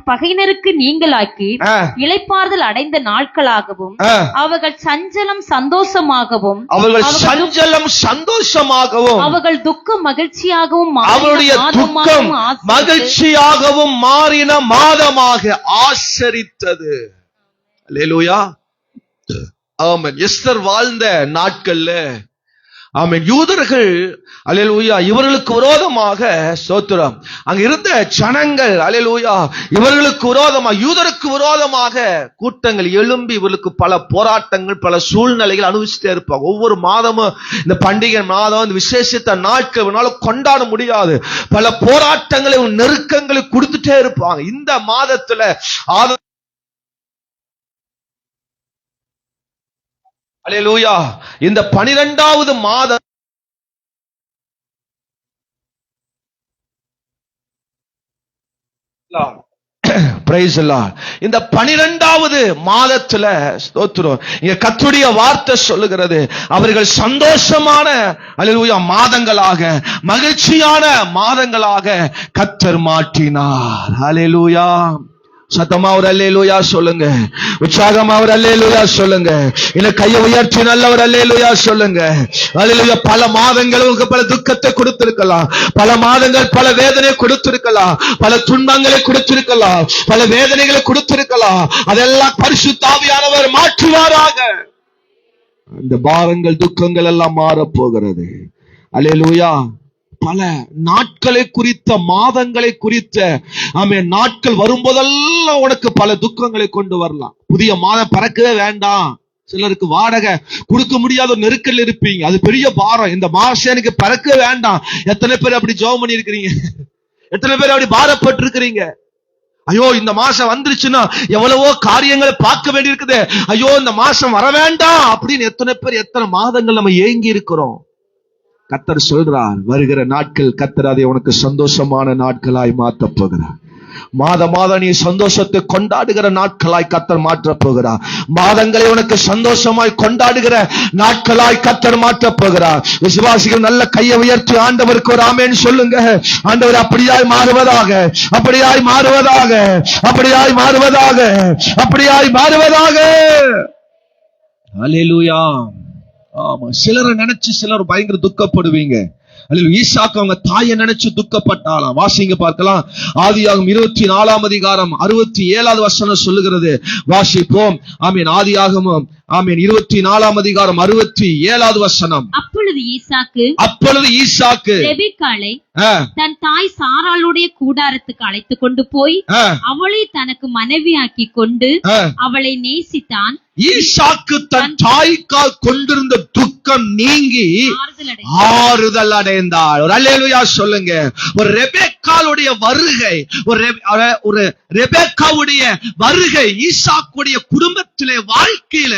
Speaker 2: பகையினருக்கு நீங்களாக்கி இளைப்பாறுதல் அடைந்த நாட்களாகவும் அவர்கள் சஞ்சலம் சந்தோஷமாகவும்,
Speaker 1: அவர்கள் சஞ்சலம் சந்தோஷமாகவும்,
Speaker 2: அவர்கள் துக்கம் மகிழ்ச்சியாகவும்,
Speaker 1: அவருடைய துக்கம் மகிழ்ச்சியாகவும் மாறின மாதமாக ஆசரித்தது. அல்லேலூயா. ஆமென். எஸ்தர் வாழ்ந்த நாட்கள்ல ஆமென் யூதர்கள் அல்லேலூயா இவர்களுக்கு விரோதமாக ஸ்தோத்திரம் அங்க இருந்த ஜனங்கள் அல்லேலூயா இவர்களுக்கு விரோதமாக, யூதருக்கு விரோதமாக கூட்டங்கள் எழும்பி இவர்களுக்கு பல போராட்டங்கள், பல சூழ்நிலைகள் அனுபவிச்சுட்டே இருப்பாங்க. ஒவ்வொரு மாதமும் இந்த பண்டிகை மாதம், இந்த விசேஷத்த நாட்கள் கொண்டாட முடியாது, பல போராட்டங்களை, நெருக்கங்களை கொடுத்துட்டே இருப்பாங்க. இந்த மாதத்துல அல்லேலூயா இந்த 12வது மாதம் பிரைஸ் எல்லாம் இந்த 12வது மாதத்துல ஸ்தோத்திரம் இங்க கர்த்தருடைய வார்த்தை சொல்லுகிறது, அவர்கள் சந்தோஷமான அல்லேலூயா மாதங்களாக, மகிழ்ச்சியான மாதங்களாக கர்த்தர் மாற்றினார். அல்லேலூயா. சத்தமா ஒரு அல்லேலூயா சொல்லுங்க, உற்சாகமா ஒரு அல்லேலூயா சொல்லுங்க, இல்ல கையை உயர்த்தி நல்ல ஒரு அல்லேலூயா சொல்லுங்க. அல்லேலூயா. பல மாதங்கள் உங்களுக்கு பல துக்கத்தை கொடுத்திருக்கலாம், பல மாதங்கள் பல வேதனை கொடுத்திருக்கலாம், பல துன்பங்களை கொடுத்திருக்கலாம், பல வேதனைகளை கொடுத்திருக்கலாம். அதெல்லாம் பரிசுத்த ஆவியானவர் மாற்றுவாராக. இந்த பாரங்கள், துக்கங்கள் எல்லாம் மாறப் போகிறது. அல்லேலூயா. பல நாட்களை குறித்த, மாதங்களை குறித்த நாட்கள் வரும்போதெல்லாம் உனக்கு பல துக்கங்களை கொண்டு வரலாம். புதிய மாதம் பறக்கவே வேண்டாம். சிலருக்கு வாடகை கொடுக்க முடியாத ஒரு நெருக்கல் இருப்பீங்க, அது பெரிய பாரம். இந்த மாசம் எனக்கு பறக்க வேண்டாம். எத்தனை பேர் அப்படி ஜெபம் பண்ணி இருக்கிறீங்க? எத்தனை பேர் அப்படி பாரப்பட்டு இருக்கிறீங்க? ஐயோ இந்த மாசம் வந்துருச்சுன்னா எவ்வளவோ காரியங்களை பார்க்க வேண்டி இருக்குது, ஐயோ இந்த மாசம் வர வேண்டாம் அப்படின்னு எத்தனை பேர், எத்தனை மாதங்கள் நம்ம ஏங்கி இருக்கிறோம். கர்த்தர் சொல்றார், வருகிற நாட்கள் கர்த்தர் அதை உனக்கு சந்தோஷமான நாட்களாய் மாற்றப் போகிறார். மாத நீ சந்தோஷத்தை கொண்டாடுகிற நாட்களாய் கர்த்தர் மாற்றப் போகிறார். மாதங்களை உனக்கு சந்தோஷமாய் கொண்டாடுகிற நாட்களாய் கர்த்தர் மாற்றப் போகிறார். விசுவாசிகள் நல்ல கையை உயர்த்தி ஆண்டவருக்கு ஒரு ஆமென் சொல்லுங்க. ஆண்டவர் அப்படியாய் மாறுவதாக, அப்படியாய் மாறுவதாக, அப்படியாய் மாறுவதாக, அப்படியாய் மாறுவதாக. அல்லேலூயா. ஆமா. சிலரை நினைச்சு சிலர் பயங்கர துக்கப்படுவீங்க. ஈசாக்கு அவங்க தாயை நினைச்சு துக்கப்பட்டாலாம். வாசிங்க பார்க்கலாம். ஆதியாகமம் 24ஆம் அதிகாரம் 67வது வசனம் சொல்லுகிறது. வாசிப்போம். ஆமீன். ஆதியாகமம் 24ஆம் அதிகாரம் 67வது வசனம். அப்பொழுது ஈசாக்கு ரெபெக்காளை
Speaker 2: தன் தாய் சாராளுடைய கூடாரத்துக்கு அழைத்து கொண்டு போய் அவளை தனக்கு மனைவியாக்கி கொண்டு அவளை நேசித்தான்.
Speaker 1: ஈசாக்கு தன் தாய்க்கால் கொண்டிருந்த துக்கம் நீங்கி ஆறுதல் அடைந்தாள். ஒரு அல்லேலூயா சொல்லுங்க. ஒரு ரெபெக்காளுடைய வருகை, ஒரு ரெபெக்காவுடைய வருகை ஈசாக்குடைய குடும்பத்திலே, வாழ்க்கையில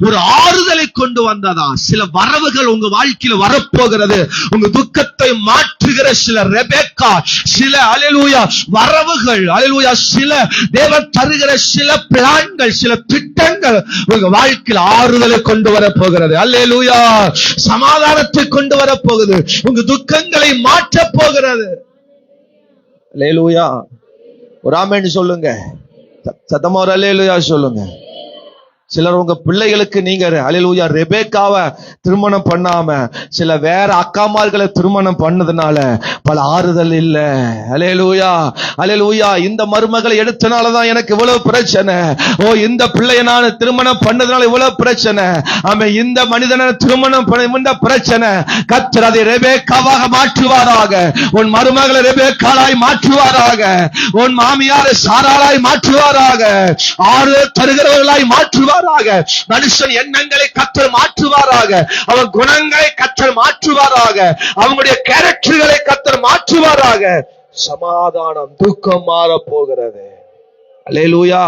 Speaker 1: ஒரு ஆறுதலை கொண்டு வந்ததா. சில வரவுகள் உங்க வாழ்க்கையில வரப்போகிறது. உங்க துக்கத்தை மாற்றுகிற சில ரெபெக்கா, சில அல்லேலூயா வரவுகள், அல்லேலூயா சில தேவன் தருகிற சில பிளான்கள், சில திட்டங்கள் உங்க வாழ்க்கையில் ஆறுதலை கொண்டு வர போகிறது. அல்லேலூயா. சமாதானத்தை கொண்டு வர போகுது. உங்க துக்கங்களை மாற்ற போகிறது. அல்லேலூயா. ஒரு ஆமென் சொல்லுங்க. சத்தமா ஒரு அல்லேலூயா சொல்லுங்க. சிலர் உங்க பிள்ளைகளுக்கு நீங்க அல்லேலூயா ரெபேக்காவை திருமணம் பண்ணாம சில வேற அக்காமார்களை திருமணம் பண்ணதுனால பல ஆறுதல் இல்ல. அல்லேலூயா அல்லேலூயா. இந்த மருமகளை எடுத்தனாலதான் எனக்கு இவ்வளவு பிரச்சனை. ஓ, இந்த பிள்ளைய நான் திருமணம் பண்ணதுனால இவ்வளவு பிரச்சனை. ஆமா, இந்த மனிதனை திருமணம் பண்ண பிரச்சனை. கர்த்தர் அதை ரெபேக்காவாக மாற்றுவாராக. உன் மருமகளை ரெபேக்காளாய் மாற்றுவாராக. உன் மாமியாரை சாராளாய் மாற்றுவாராக. ஆறுதல் தருகிறவர்களாய் மாற்றுவார். மனுஷன் எண்ணங்களை கர்த்தர் மாற்றுவாராக. அவன் குணங்களை கர்த்தர் மாற்றுவாராக. அவங்களுடைய கேரக்டர்களை கர்த்தர் மாற்றுவாராக. சமாதானம், துக்கம் மாற போகிறது. அல்லேலூயா.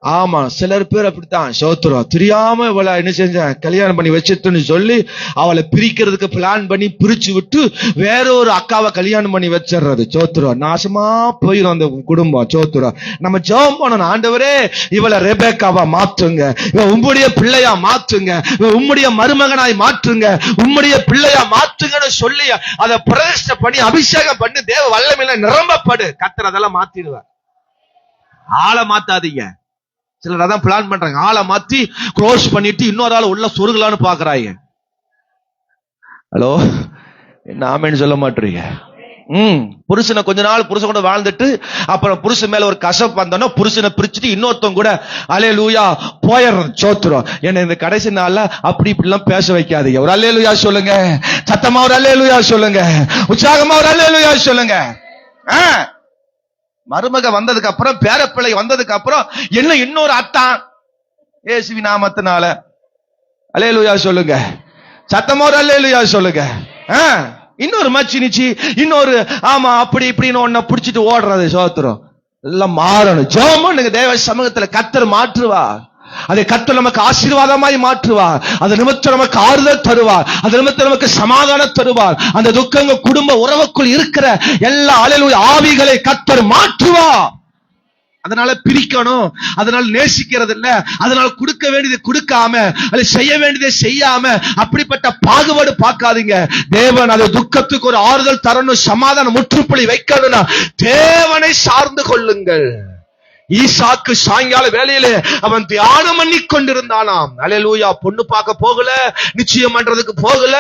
Speaker 1: ஆமா, சிலர் பேர் அப்படித்தான். சோத்திரம் தெரியாம இவளை என்ன செஞ்சேன், கல்யாணம் பண்ணி வச்சிட்டுன்னு சொல்லி அவளை பிரிக்கிறதுக்கு பிளான் பண்ணி பிரிச்சு விட்டு வேற ஒரு அக்காவை கல்யாணம் பண்ணி வச்சிடுறது. சோத்திரம் நாசமா போயிடும் அந்த குடும்பம். சோத்திரம் நம்ம ஜெபம் பண்ணணும், ஆண்டவரே இவளை ரெபேக்காவா மாற்றுங்க, இவ உம்முடைய பிள்ளையா மாற்றுங்க, இவ உம்முடைய மருமகனாய் மாற்றுங்க, உம்முடைய பிள்ளையா மாற்றுங்கன்னு சொல்லி அதை பிரதிஷ்டை பண்ணி அபிஷேகம் பண்ணி தேவ வல்லமையில நிரம்பப்படு. கர்த்தர் அதெல்லாம் மாத்திடுவார். ஆளை மாத்தாதீங்க. சிலர் அதான் பிளான் பண்றாங்க, ஆளை மாத்தி க்ளோஸ் பண்ணிட்டு இன்னொரு ஆள் உள்ள சொருகலான்னு பாக்குறாங்க. ஹலோ, என்ன ஆமேன்னு சொல்ல மாட்டீங்க? புருஷனை கொஞ்ச நாள் புருஷன் கூட வாழ்ந்துட்டு அப்புறம் புருஷன் மேல ஒரு கசப்பு வந்தோன்னா புருஷனை பிரிச்சுட்டு இன்னொருத்தவங்க கூட அல்லேலூயா போயிடுறோம். சோத்துறோம். என்ன இந்த கடைசி நாள்ல அப்படி இப்படி எல்லாம் பேச வைக்காதீங்க. ஒரு அல்லேலூயா சொல்லுங்க. சத்தமா ஒரு அல்லேலூயா சொல்லுங்க. உற்சாகமா ஒரு அல்லேலூயா சொல்லுங்க. மருமக வந்ததுக்கு அப்புறம், பேரப்பிள்ளை வந்ததுக்கு அப்புறம் என்ன இன்னொரு அத்தான் இயேசுவின் நாமத்தினால அல்லேலூயா சொல்லுங்க. சத்தமா ஒரு அல்லேலூயா சொல்லுங்க. இன்னொரு மச்சினிச்சி, இன்னொரு ஆமா அப்படி இப்படின்னு ஒன்ன பிடிச்சிட்டு ஓடுறது. சோத்திரம் எல்லாம் மாறணும். ஜெபம் பண்ணுங்க. தேவ சமூகத்துல கர்த்தர் மாற்றுவார். அதை கர்த்தர் நமக்கு ஆசீர்வாதமாய் மாற்றுவார். அது நிமித்தம் நமக்கு ஆறுதல் தருவார். அது நிமித்தம் நமக்கு சமாதானம் தருவார். அந்த துக்கங்கள் குடும்ப உறவுக்குள் இருக்கிற எல்லா அல்லேலூயா ஆவிகளை கர்த்தர் மாற்றுவார். அதனால பிரிக்கணும், அதனால நேசிக்கிறது இல்ல, அதனால கொடுக்க வேண்டியதை கொடுக்காம, அது செய்ய வேண்டியதை செய்யாம அப்படிப்பட்ட பாகுபாடு பார்க்காதீங்க. தேவன் அது துக்கத்துக்கு ஒரு ஆறுதல் தரணும், சமாதானம் முற்றுப்புள்ளி வைக்கணும்னா தேவனை சார்ந்து கொள்ளுங்கள். ஈசாக்கு சாயங்கால வேலையிலே அவன் தியானம் பண்ணி கொண்டிருந்தானாம். அல்லேலூயா. பொண்ணு பார்க்க போகல, நிச்சயம் பண்றதுக்கு போகல,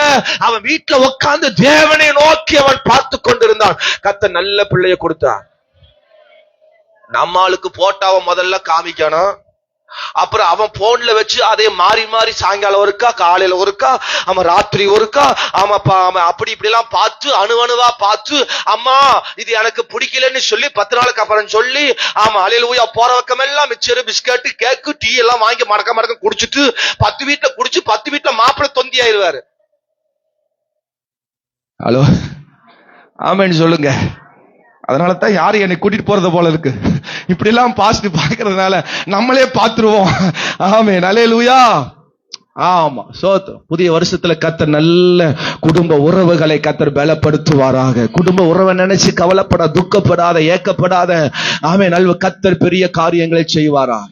Speaker 1: அவன் வீட்டுல உட்கார்ந்து தேவனை நோக்கி அவன் பார்த்து கொண்டிருந்தான். கர்த்தர் நல்ல பிள்ளைய கொடுத்தான். நம்மளுக்கு போட்டாவை முதல்ல காமிக்கணும், அப்புறம் அவன் போன்ல வச்சு அதே மாறி மாறி சாயங்காலம் ஒருக்கா, காலையில ஒருக்கா, அவன் ராத்திரி ஒருக்கா, ஆமாப்பா அவன் அப்படி இப்படி எல்லாம் பார்த்து அணுவணுவா பார்த்து, அம்மா இது எனக்கு பிடிக்கலன்னு சொல்லி 10 நாளுக்கு அப்புறம் சொல்லி, ஆமா அல்லேலூயா போற பக்கம் எல்லாம் மிச்சரு பிஸ்கட் கேக்கு டீ எல்லாம் வாங்கி மடக்க மடக்க குடிச்சிட்டு 10 வீட்டுல குடிச்சு 10 வீட்டுல மாப்பிள்ளை தொந்தி ஆயிடுவாரு. ஹலோ, ஆமேன்னு சொல்லுங்க. அதனால தான் யாரும் என்னை கூட்டிட்டு போறது போல இருக்கு. இப்படி எல்லாம் பாசிட்டிவ் பார்க்கறதுனால நம்மளே பார்த்துருவோம். ஆமென், அல்லேலூயா. ஆமா, சோத்திரம். புதிய வருஷத்துல கர்த்தர் நல்ல குடும்ப உறவுகளை கர்த்தர் பலப்படுத்துவாராக. குடும்ப உறவை நினைச்சு கவலைப்படாத, துக்கப்படாத, ஏக்கப்படாத. ஆமென், நல்ல கர்த்தர் பெரிய காரியங்களை செய்வாராக.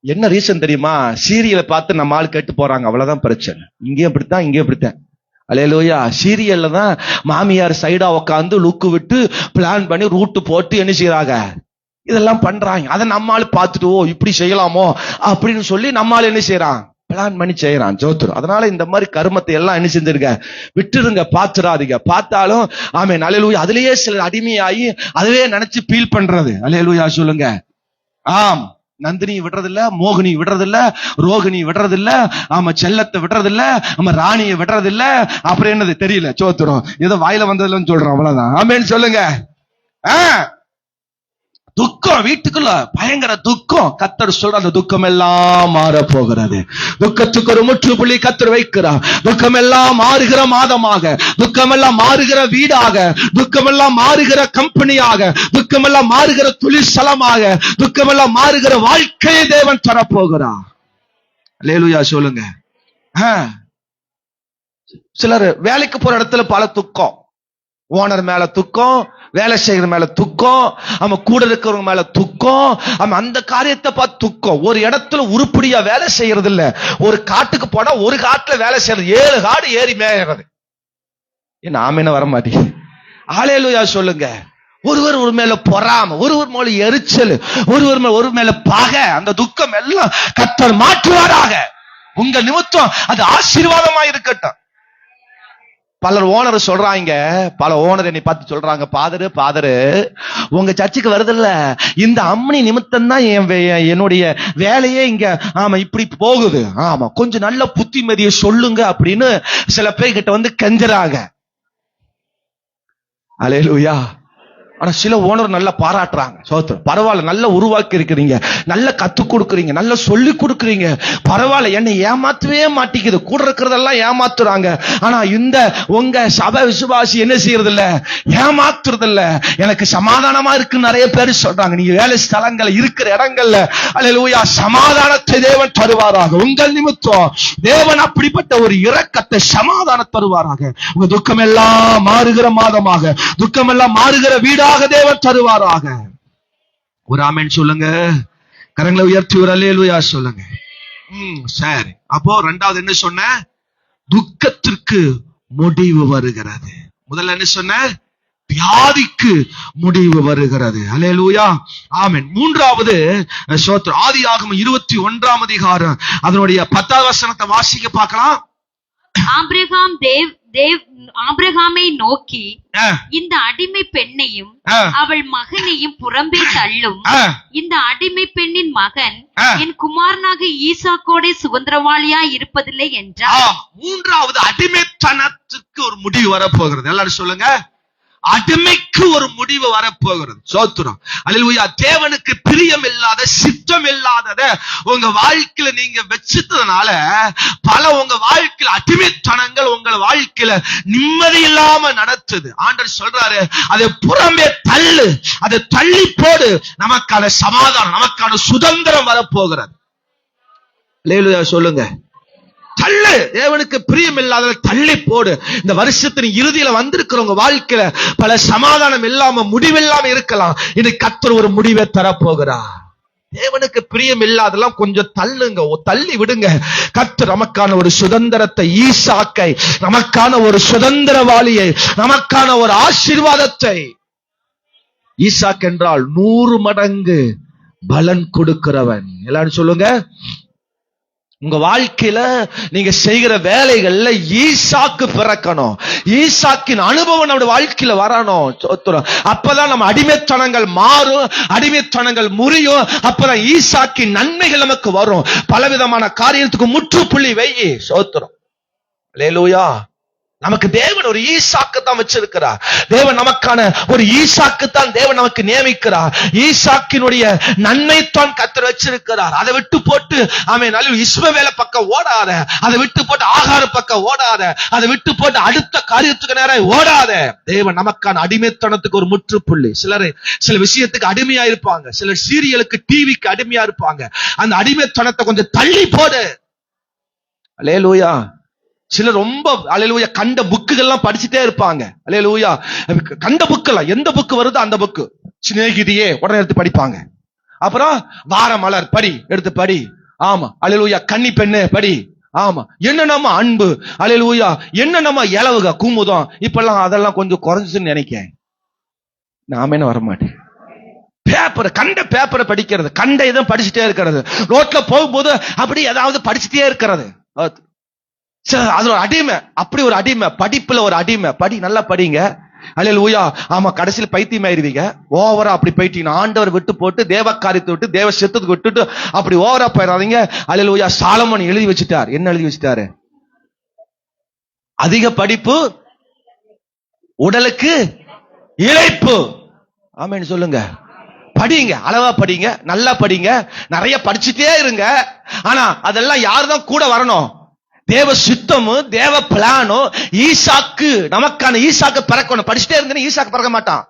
Speaker 1: என்ன ரீசன் தெரியுமா? சீரியலை பார்த்து நம்ம ஆள் கேட்டு போறாங்க, அவ்வளவுதான் பிரச்சனை. இங்கேயும் அப்படித்தான், இங்கேயும் அப்படித்தான். அல்லேலூயா. சீரியல்ல தான் மாமியார் சைடா உட்காந்து லுக்கு விட்டு பிளான் பண்ணி ரூட்டு போட்டு என்ன செய்யறாங்க, இதெல்லாம் பண்றாங்க. அதை நம்மால் பார்த்துட்டு ஓ இப்படி செய்யலாமோ அப்படின்னு சொல்லி நம்மால் என்ன செய்யறான், பிளான் பண்ணி செய்யறான். ஜோத்துரும். அதனால இந்த மாதிரி கருமத்தை எல்லாம் என்ன செஞ்சிருங்க, விட்டுருங்க, பாத்துறாதீங்க. பார்த்தாலும் ஆமென், அல்லேலூயா. அதுலயே சிலர் அடிமையாகி அதுவே நினைச்சு ஃபீல் பண்றது. அல்லேலூயா சொல்லுங்க. ஆம், நந்தினி விடுறதில்ல, மோகினி விடுறதில்ல, ரோகிணி விடுறதில்ல, ஆமா செல்லத்தை விடுறதில்ல, ஆமா ராணியை விடுறதில்ல. அப்புறம் என்னது தெரியல, சோத்துரும். ஏதோ வாயில வந்ததில்லன்னு சொல்றோம், அவ்வளவுதான். ஆமென் சொல்லுங்க. துக்கம் வீட்டுக்குள்ள பயங்கர துக்கம். கர்த்தர் சொல்ற அந்த துக்கம் எல்லாம் மாற போகிறது. துக்கத்துக்கு ஒரு முற்றுப்புள்ளி கர்த்தர் வைக்கிறார். துக்கம் எல்லாம் மாறுகிற மாதமாக, துக்கம் எல்லாம் மாறுகிற வீடாக, துக்கம் எல்லாம் மாறுகிற கம்பெனியாக, துக்கம் எல்லாம் மாறுகிற தொழிற்சலமாக, துக்கம் எல்லாம் மாறுகிற வாழ்க்கையை தேவன் தரப்போகிறார். அல்லேலூயா சொல்லுங்க. சிலர் வேலைக்கு போற இடத்துல பல துக்கம். ஓனர் மேல துக்கம், வேலை செய்கிற மேல துக்கம், அவன் கூட இருக்கிறவங்க மேல துக்கம், அவன் அந்த காரியத்தை பார்த்து துக்கம். ஒரு இடத்துல உருப்படியா வேலை செய்யறது இல்ல. ஒரு காட்டுக்கு போனா ஒரு காட்டுல வேலை செய்யறது, 7 காடு ஏறி மேயறது. என்ன ஆமேன வர மாட்டேங்குது. அல்லேலூயா சொல்லுங்க. ஒருவர் ஒரு மேல பொறாம, ஒருவர் மேல எரிச்சல், ஒரு மேல பகை. அந்த துக்கம் எல்லாம் கர்த்தர் மாற்றுவாராக. உங்க நிமித்தம் அது ஆசீர்வாதமா இருக்கட்டும். பலர் ஓனர் சொல்றாங்க, பல ஓனர் என்னை பார்த்து சொல்றாங்க, பாதரு உங்க சர்ச்சுக்கு வருதில்ல, இந்த அம்மனி நிமித்தம் தான் என்னுடைய வேலையே இங்க இப்படி போகுது. கொஞ்சம் நல்ல புத்திமதியை சொல்லுங்க அப்படின்னு சில பேர் கிட்ட வந்து கெஞ்சறாங்க. அல்லேலூயா. ஆனா சில ஓனர் நல்லா பாராட்டுறாங்க. சோத்திரம், பரவாயில்ல, நல்லா உருவாக்கி இருக்கிறீங்க, நல்லா கத்து கொடுக்குறீங்க, நல்லா சொல்லி கொடுக்குறீங்க, பரவாயில்ல, என்னை ஏமாத்தவே மாட்டேங்குது, கூட இருக்கிறதெல்லாம் ஏமாத்துறாங்க. ஆனா இந்த உங்க சபை விசுவாசி என்ன செய்யறது இல்ல, ஏமாத்துறது இல்ல, எனக்கு சமாதானமா இருக்குன்னு நிறைய பேர் சொல்றாங்க. நீங்க வேலை ஸ்தலங்கள் இருக்கிற இடங்கள்ல அல்லேலூயா சமாதானத்தை தேவன் தருவாராக. உங்கள் நிமித்தம் தேவன் அப்படிப்பட்ட ஒரு இரக்கத்தை, சமாதானம் தருவாராக. உங்க துக்கம் எல்லாம் மாறுகிற மாதமாக, துக்கம் எல்லாம் மாறுகிற வீடாக தேவன் தருவாராக. ஒரு ஆமென் சொல்லுங்க. கரங்களை உயர்த்தி ஒரு அல்லேலூயா சொல்லுங்க. சரி, அப்போ ரெண்டாவது என்ன சொன்ன? துக்கத்திற்கு முடிவு வருகிறது. முதல்ல என்ன சொன்ன? வியாதிக்கு முடிவு வருகிறது. அல்லேலூயா, ஆமென். மூன்றாவது ஸ்தோத்திரம், ஆதியாகமம் 21ஆம் அதிகாரம் அதனுடைய 10வது வசனத்தை வாசிக்க பார்க்கலாம்.
Speaker 2: ஆபிரகாமை நோக்கி, இந்த அடிமை பெண்ணையும் அவள் மகனையும் புறம்பே தள்ளும். இந்த அடிமை பெண்ணின் மகன் என் குமாரனாக ஈசாக்கோடே சுதந்திரவாளியா இருப்பதில்லை என்றார்.
Speaker 1: மூன்றாவது அடிமைத்தனத்துக்கு ஒரு முடிவு வரப்போகிறது. எல்லாரும் சொல்லுங்க, அடிமைக்கு ஒரு முடிவு வரப்போகிறது. சோத்திரம், அல்லேலூயா. தேவனுக்கு பிரியம் இல்லாத, சித்தம் இல்லாதத உங்க வாழ்க்கையில நீங்க வச்சிட்டதுனால பல உங்க வாழ்க்கையில அடிமைத்தனங்கள் உங்க வாழ்க்கையில நிம்மதி இல்லாம நடத்துது. ஆண்டவர் சொல்றாரு, அதை புறம்பே தள்ளு, அதை தள்ளி போடு, நமக்கான சமாதானம், நமக்கான சுதந்திரம் வரப்போகிறது. அல்லேலூயா சொல்லுங்க. தள்ளு, தேவனுக்கு பிரியம் இல்லாத தள்ளி போடு. இந்த வருஷத்தின் இறுதியில வந்திருக்கிறவங்க வாழ்க்கையில பல சமாதானம் இல்லாம, முடிவில்லாம இருக்கலாம். இன்னைக்கு கர்த்தர் ஒரு முடிவை தரப்போகிறார். தேவனுக்கு பிரியம் இல்லாதெல்லாம் கொஞ்சம் தள்ளுங்க, தள்ளி விடுங்க. கர்த்தர் நமக்கான ஒரு சுதந்திரத்தை, ஈசாக்கை, நமக்கான ஒரு சுதந்திரவாளியை, நமக்கான ஒரு ஆசீர்வாதத்தை. ஈசாக் என்றால் 100 மடங்கு பலன் கொடுக்கிறவன். எல்லாரும் சொல்லுங்க. உங்க வாழ்க்கையில நீங்க செய்கிற வேலைகள்ல ஈசாக்கு பிறக்கணும். ஈசாக்கின் அனுபவம் நம்ம வாழ்க்கையில வரணும். அப்பதான் நம்ம அடிமைத்தனங்கள் மாறும், அடிமைத்தனங்கள் முறியும். அப்பதான் ஈசாக்கின் நன்மைகள் நமக்கு வரும். பலவிதமான காரியத்துக்கு முற்றுப்புள்ளி வையி. சோத்திரம், அல்லேலூயா. நமக்கு தேவன் ஒரு ஈசாக்கு தான் வச்சிருக்கிறார். தேவன் நமக்கான ஒரு ஈசாக்கு தான் தேவன் நமக்கு நியமிக்கிறார். ஈசாக்கினுடைய நன்மை தான் கர்த்தர் வச்சிருக்கிறார். அதை விட்டு போட்டு இஸ்மவேல பக்கம் ஓடாத, அதை விட்டு போட்டு ஆகார பக்கம் ஓடாத, அதை விட்டு போட்டு அடுத்த காரியத்துக்கு நேரம் ஓடாத. தேவன் நமக்கான அடிமைத்தனத்துக்கு ஒரு முற்றுப்புள்ளி. சில விஷயத்துக்கு அடிமையா இருப்பாங்க, சிலர் சீரியலுக்கு, டிவிக்கு அடிமையா இருப்பாங்க. அந்த அடிமைத்தனத்தை கொஞ்சம் தள்ளி போடு. அல்லேலூயா. சிலர் ரொம்ப அல்லேலூயா கண்ட புக்குகள்லாம் படிச்சுட்டே இருப்பாங்க. அல்லேலூயா. கண்ட புக்கெல்லாம் எந்த புக்கு வருதோ அந்த புக்கு, சிநேகிதியே உடனே எடுத்து படிப்பாங்க. அப்புறம் வார மலர் படி, எடுத்து படி. ஆமா, அல்லேலூயா. கன்னி பெண்ணு படி. ஆமா, என்னென்னமா அன்பு, அல்லேலூயா, என்னென்னமா இலவுக குமுதம். இப்பெல்லாம் அதெல்லாம் கொஞ்சம் குறைஞ்சுன்னு நினைக்கிறேன். நாம என்ன வரமாட்டேன். பேப்பர், கண்ட பேப்பரை படிக்கிறது, கண்ட இதை படிச்சுட்டே இருக்கிறது, ரோட்ல போகும்போது அப்படி ஏதாவது படிச்சுட்டே இருக்கிறது. அது ஒரு அடிமை, அப்படி ஒரு அடிமை. படிப்புல ஒரு அடிமை. படி, நல்லா படிங்க. அல்லேலூயா. ஆமா, கடைசியில் பைத்தியம் ஆயிருவீங்க. ஓவரா அப்படி போயிட்டீங்கன்னா ஆண்டவர் விட்டு போட்டு, தேவ காரியத்தை விட்டு, தேவ சித்தத்துக்கு விட்டுட்டு அப்படி ஓவரா போயிடாதீங்க. அல்லேலூயா. சாலமோன் எழுதி வச்சுட்டார். என்ன எழுதி வச்சுட்டாரு? அதிக படிப்பு உடலுக்கு இளைப்பு. ஆமென் சொல்லுங்க. படிங்க, அளவா படிங்க, நல்லா படிங்க, நிறைய படிச்சுட்டே இருங்க. ஆனா அதெல்லாம் யாருதான் கூட வரணும்? தேவ சித்தமும் தேவ பிளானும். ஈசாக்கு, நமக்கான ஈசாக்கு பிறக்கணும். படிச்சுட்டே இருங்க, ஈசாக்கு பிறக்க மாட்டான்,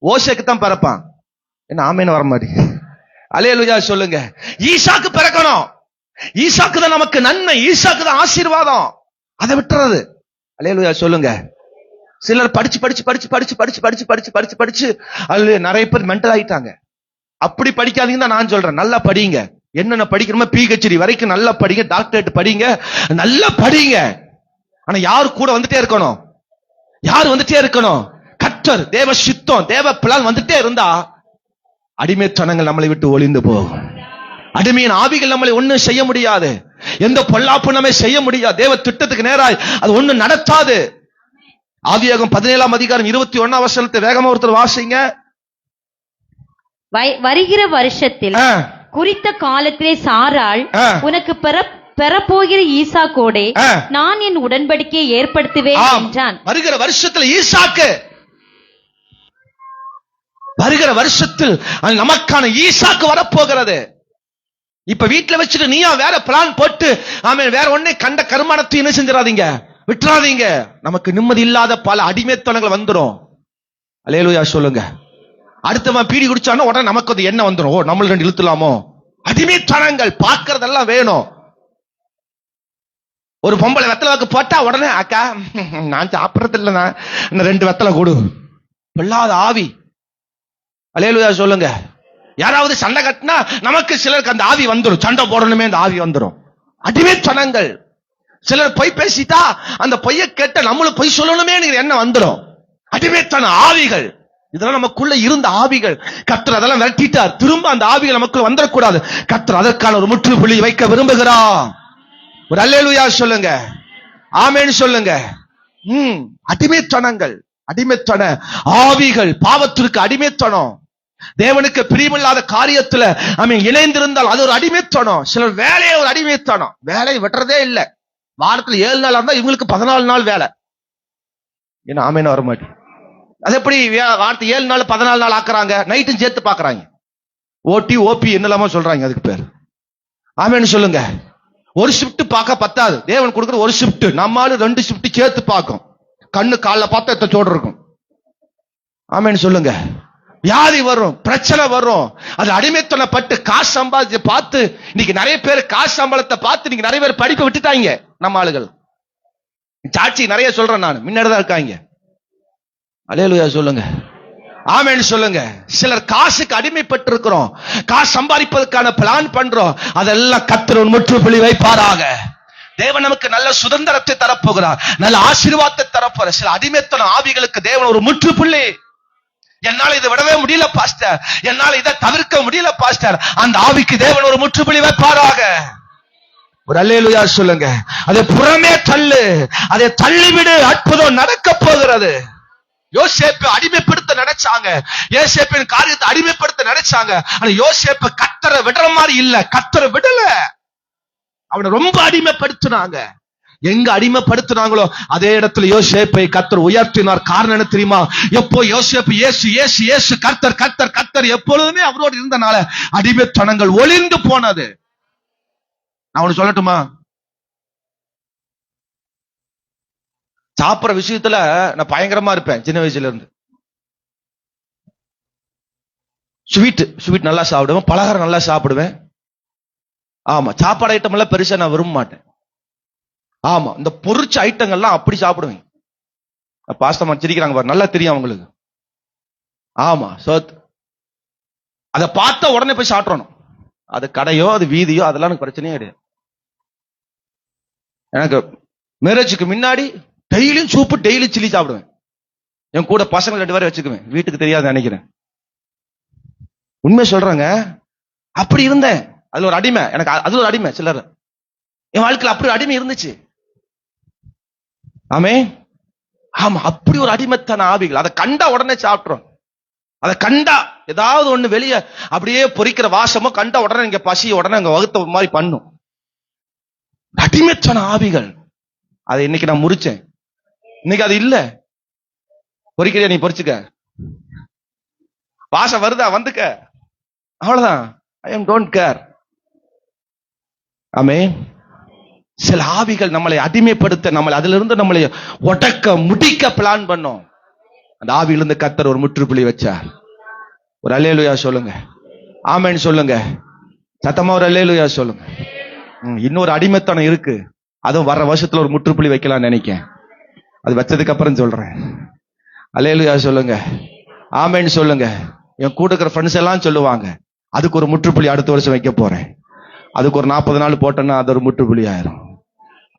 Speaker 1: ஓசேக்கு தான் பிறப்பான். என்ன ஆமேன்னு வர மாட்டேங்க. அல்லேலூயா சொல்லுங்க. ஈசாக்கு பிறக்கணும். ஈசாக்கு தான் நமக்கு நன்மை, ஈசாக்கு தான் ஆசீர்வாதம். அதை விட்டுறது. அல்லேலூயா சொல்லுங்க. சிலர் படிச்சு படிச்சு படிச்சு படிச்சு படிச்சு படிச்சு படிச்சு படிச்சு படிச்சு அது நிறைய பேர் மென்டல் ஆயிட்டாங்க. அப்படி படிக்காதீங்கன்னு நான் சொல்றேன். நல்லா படிங்க, என்னென்ன படிக்கணுமோ PhD வரைக்கும் நல்லா படிங்க, டாக்டரேட் படிங்க, நல்லா படிங்க. ஆனா யாரு கூட வந்துட்டே இருக்கணும்? யாரு வந்துட்டே இருக்கணும்? கர்த்தர், தேவ சித்தம், தேவ பிளான் வந்துட்டே இருந்தா அடிமைத்தனங்கள் நம்மளை விட்டு ஒளிந்து போகும். அடிமையின் ஆவிகள் நம்மளை ஒண்ணும் செய்ய முடியாது. எந்த பொல்லாப்பு நம்மை செய்ய முடியாது. தேவ திட்டத்துக்கு நேராய் அது ஒண்ணு நடத்தாது. ஆதியாகமம் 17ஆம் அதிகாரம் 21ஆம் வசனத்தை வேகமா ஒருத்தர் வாசிங்க.
Speaker 2: வருகிற வருஷத்தில் குறித்த காலத்திலே சாராள் உனக்கு பெறப்போகிற ஈசாக்கோடே நான் என் உடன்படிக்கையை ஏற்படுத்துவேன் என்றான்.
Speaker 1: வருகிற வருஷத்தில் ஈசாக்கு, வருகிற வருஷத்தில் நமக்கான ஈசாக்கு வரப்போகிறது. இப்ப வீட்டுல வச்சுட்டு நீயா வேற பிளான் போட்டு வேற ஒன்னே கண்ட கருமானத்தை என்ன செஞ்சிடாதீங்க, விட்டுறாதீங்க. நமக்கு நிம்மதி இல்லாத பல அடிமைத்தனங்கள் வந்துடும். அல்லேலூயா சொல்லுங்க. அடுத்தவன் பீடி குடிச்சானோ உடனே நமக்கு அது என்ன வந்துடும், நம்மள ரெண்டு இழுத்துலாமோ. அடிமைத்தனங்கள் பார்க்கறதெல்லாம் வேணும். ஒரு பொம்பளை வெத்தலைக்கு போட்டா உடனே அக்கா நான் சாப்பிடறது இல்லைண்ணா, 2 வெத்தலை கொடு. பொல்லாத ஆவி. அல்லேலூயா சொல்லுங்க. யாராவது சண்டை கட்டினா நமக்கு சிலருக்கு அந்த ஆவி வந்துடும், சண்டை போடணுமே அந்த ஆவி வந்துடும். அடிமைத்தனங்கள். சிலர் பொய் பேசிட்டா அந்த பொய்யை கேட்ட நம்மளும் பொய் சொல்லணுமே என்ன வந்துடும். அடிமைத்தன ஆவிகள். இதெல்லாம் நமக்குள்ள இருந்த ஆவிகள். கர்த்தர் அதெல்லாம் விரட்டிட்டார். திரும்ப அந்த ஆவிகள் நமக்குள்ள வந்துடக்கூடாது. கர்த்தர் அதற்கான ஒரு முற்றுப்புள்ளி வைக்க விரும்புகிறார். ஒரு அல்லேலூயா சொல்லுங்க, ஆமென் சொல்லுங்க. அடிமைத்தனங்கள், அடிமைத்தன ஆவிகள், பாவத்திற்கு அடிமைத்தனம். தேவனுக்கு பிரியமில்லாத காரியத்துல இணைந்திருந்தால் அது ஒரு அடிமைத்தனம். சிலர் வேலையை ஒரு அடிமைத்தனம். வேலையை விட்டுறதே இல்லை. வாரத்துல 7 நாள் இருந்தா இவங்களுக்கு 14 நாள் வேலை. ஏன்னா ஆமேன்னு வர மாட்டேன். அது எப்படி வாரத்து 7 நாள் 14 நாள் ஆக்குறாங்க? நைட்டும் சேர்த்து பாக்குறாங்க. ஓடி ஓபி என்னெல்லாமோ சொல்றாங்க அதுக்கு பேர். ஆமேன்னு சொல்லுங்க. ஒரு ஷிப்ட் பார்க்க பத்தாது. தேவன் கொடுக்குற ஒரு ஷிப்ட், நம்மாலும் 2 ஷிப்ட் சேர்த்து பார்க்கும். கண்ணு காலில் பார்த்தா எத்த சோடு இருக்கும். ஆமேன்னு சொல்லுங்க. வியாதி வரும், பிரச்சனை வரும். அது அடிமைத்தனப்பட்டு காசு சம்பாதிச்சு பார்த்து இன்னைக்கு நிறைய பேர் காசு சம்பளத்தை பார்த்து இன்னைக்கு நிறைய பேர் படிப்பை விட்டுட்டாங்க. நம்ம ஆளுகள் சாட்சி நிறைய சொல்றேன் நான், முன்னாடிதான் இருக்காங்க. அல்லேலூயா சொல்லுங்க, ஆமென் சொல்லுங்க. சிலர் காசுக்கு அடிமைப்பட்டு இருக்கிறோம். காசு சம்பாதிப்பதற்கான பிளான் பண்றோம். அதெல்லாம் கர்த்தர் முற்றுப்புள்ளி வைப்பாராக. தேவன் நமக்கு நல்ல சுதந்திரத்தை தரப்போகிறார், நல்ல ஆசீர்வாதத்தை தரப்போகிறார். சில அடிமைத்தன ஆவிகளுக்கு தேவன் ஒரு முற்றுப்புள்ளி. என்னால இதை விடவே முடியல பாஸ்டர், என்னால இதை தவிர்க்க முடியல பாஸ்டர், அந்த ஆவிக்கு தேவன் ஒரு முற்றுப்புள்ளி வைப்பாராக. ஒரு அல்லேலூயா சொல்லுங்க. அதை புறமே தள்ளு, அதை தள்ளிவிடு. அற்புதம் நடக்க போகிறது. யோசேப்பு அடிமைப்படுத்த நினைச்சாங்க, யோசேப்பின் காரியத்தை அடிமைப்படுத்த நினைச்சாங்க. ஆனா யோசேப்பு கர்த்தரை விடுற மாதிரி இல்ல, கர்த்தரை விடல. அவனை ரொம்ப அடிமைப்படுத்தினாங்க. எங்க அடிமைப்படுத்தினாங்களோ அதே இடத்துல யோசேப்பை கர்த்தர் உயர்த்தினார். காரணம் என்ன தெரியுமா? எப்போ யோசேப்பு இயேசு இயேசு இயேசு கர்த்தர் கர்த்தர் கர்த்தர் எப்பொழுதுமே அவரோடு இருந்தனால அடிமைத்தனங்கள் ஒளிந்து போனது. நான் ஒண்ணு சொல்லட்டுமா? சாப்பிட்ற விஷயத்துல நான் பயங்கரமா இருப்பேன் சின்ன வயசுல இருந்து. ஸ்வீட் நல்லா சாப்பிடுவேன், பலகாரம் நல்லா சாப்பிடுவேன். ஆமா, சாப்பாடு ஐட்டம் எல்லாம் பெருசா நான் விரும்ப மாட்டேன். ஆமா, இந்த பொரிச்ச ஐட்டங்கள்லாம் அப்படி சாப்பிடுவேன். பாஸ்தமா சிரிக்கிறாங்க பாரு, நல்லா தெரியும் அவங்களுக்கு. ஆமா, அதை பார்த்த உடனே போய் சாப்பிடணும். அது கடையோ அது வீதியோ அதெல்லாம் எனக்கு பிரச்சனையே கிடையாது. எனக்கு மேரேஜுக்கு முன்னாடி டெய்லியும் சூப்பு, டெய்லி சில்லி சாப்பிடுவேன். என் கூட பசங்க 2 பேரை வச்சுக்குவேன். வீட்டுக்கு தெரியாது நினைக்கிறேன். உண்மை சொல்றேங்க, அப்படி இருந்தேன். அதுல ஒரு அடிமை, எனக்கு அது ஒரு அடிமை. சிலர் என் வாழ்க்கையில் அப்படி ஒரு அடிமை இருந்துச்சு. ஆமே, ஆமா, அப்படி ஒரு அடிமைத்தான ஆவிகள். அதை கண்டா உடனே சாப்பிட்டுரும். அதை கண்டா ஏதாவது ஒண்ணு வெளியே அப்படியே பொறிக்கிற வாசமோ கண்டா உடனே இங்க பசி உடனே அங்க வகுத்த மாதிரி பண்ணும். அடிமைத்தான ஆவிகள். அதை இன்னைக்கு நான் முறிச்சேன். இன்னைக்கு அது இல்ல. பொறிக்கிறியா? நீ பொறிச்சுக்க. வாசம் வருதா? வந்துக்க, அவ்வளவுதான். I am don't care. ஆமே, சில ஆவிகள் நம்மளை அடிமைப்படுத்த, நம்மளை அதுல இருந்து நம்மளை ஒடக்க முடிக்க பிளான் பண்ணோம். அந்த ஆவியிலிருந்து கர்த்தர் ஒரு முற்றுப்புள்ளி வச்சார். ஒரு அல்லேலூயா சொல்லுங்க, ஆமென் சொல்லுங்க. சத்தமா ஒரு அல்லேலூயா சொல்லுங்க. இன்னொரு அடிமைத்தனம் இருக்கு, அதுவும் வர்ற வருஷத்துல ஒரு முற்றுப்புள்ளி வைக்கலாம்னு நினைக்கிறேன். அது வச்சதுக்கு அப்புறம் சொல்றேன். அல்லேலூயா சொல்லுங்க, ஆமென் சொல்லுங்க. என் கூட இருக்கிற ஃப்ரெண்ட்ஸ் எல்லாம் சொல்லுவாங்க, அதுக்கு ஒரு முற்றுப்புள்ளி அடுத்த வருஷம் வைக்க போறேன். அதுக்கு ஒரு 40 நாள் போட்டோன்னா அது ஒரு முற்றுப்புள்ளி ஆயிரும்.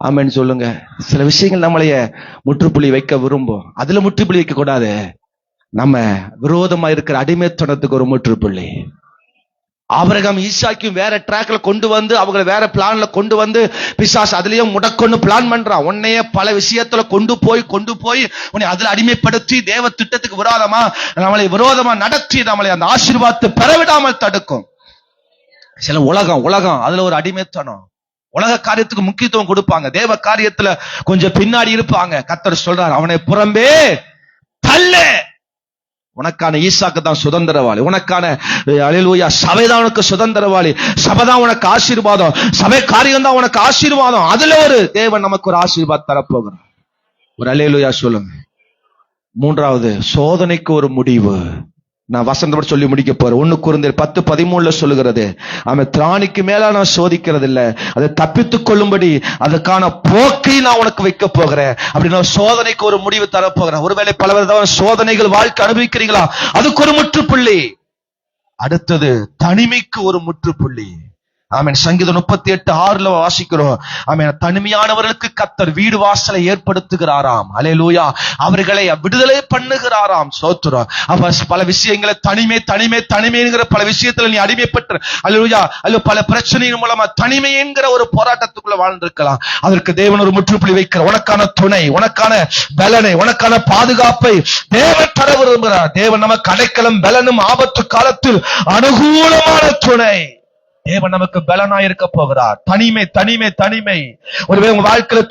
Speaker 1: ஆமென் சொல்லுங்க. சில விஷயங்கள் நம்மளைய முற்றுப்புள்ளி வைக்க விரும்பும். அதுல முற்றுப்புள்ளி வைக்க கூடாது. நம்ம விரோதமா இருக்கிற அடிமைத்தனத்துக்கு ஒரு முற்றுப்புள்ளி. ஆபிரகாம் ஈசாக்கும் வேற ட்ராக்ல கொண்டு வந்து அவங்களை வேற பிளான்ல கொண்டு வந்து பிசாசு அதுலயும் முடக்கொண்டு பிளான் பண்றான். உன்னைய பல விஷயத்துல கொண்டு போய் உன்னை அதுல அடிமைப்படுத்தி தேவ திட்டத்துக்கு நம்மளை விரோதமா நடத்தி நம்மளை அந்த ஆசீர்வாதத்தை பெறவிடாமல் தடுக்கும். சில உலகம் அதுல ஒரு அடிமைத்தனம். உலக காரியத்துக்கு முக்கியத்துவம் கொடுப்பாங்க, தேவ காரியத்துல கொஞ்சம் பின்னாடி இருப்பாங்க. கர்த்தர் சொல்றார், அவனை புறம்பே தள்ளு. உனக்கான ஈசாக்கு தான் சுதந்திரவாளி, உனக்கான அல்லேலூயா சபைதான் உனக்கு சுதந்திரவாளி, சபைதான் உனக்கு ஆசீர்வாதம், சபை காரியம் தான் உனக்கு ஆசீர்வாதம். அதுல ஒரு தேவன் நமக்கு ஒரு ஆசீர்வாதம் தரப்போகிறார். ஒரு அல்லேலூயா சொல்லுங்க. மூன்றாவது, சோதனைக்கு ஒரு முடிவு. நான் வசனத்தோட சொல்லி முடிக்க போறேன். 1 கொரிந்தியர் 10:13 சொல்லுகிறது, அவன் திராணிக்கு மேல நான் சோதிக்கிறது இல்ல, அதை தப்பித்துக் கொள்ளும்படி அதுக்கான போக்கை நான் உனக்கு வைக்க போகிறேன். அப்படின்னு சோதனைக்கு ஒரு முடிவு தரப்போகிறேன். ஒருவேளை பல விதமான சோதனைகள் வாழ்க்கை அனுபவிக்கிறீங்களா? அதுக்கு ஒரு முற்றுப்புள்ளி. அடுத்தது, தனிமைக்கு ஒரு முற்றுப்புள்ளி. ஆமென். சங்கீதம் 38:6 வாசிக்கிறோம். ஆமென். தனிமையானவர்களுக்கு கர்த்தர் வீடு வாசலை ஏற்படுத்துகிறாராம். அல்லேலூயா. அவர்களை விடுதலை பண்ணுகிறாராம். ஸ்தோத்திரம். அப்ப பல விஷயங்களை தனிமைங்கிற பல விஷயத்துல நீ அடிமைப்பட்டு அல்லேலூயா அல்ல பல பிரச்சனைகள் மூலமா தனிமை என்கிற ஒரு போராட்டத்துக்குள்ள வாழ்ந்திருக்கலாம். அதற்கு தேவன் ஒரு முற்றுப்புள்ளி வைக்கிறார். உனக்கான துணை, உனக்கான பலனை, உனக்கான பாதுகாப்பை தேவன் தர விரும்புகிறார். தேவன் நமக்கு அடைக்கலம், பலனும், ஆபத்து காலத்தில் அனுகூலமான துணை. தேவன் நமக்கு பலனா இருக்க போகிறார். தனிமை. ஒருவேளை உங்க வாழ்க்கையில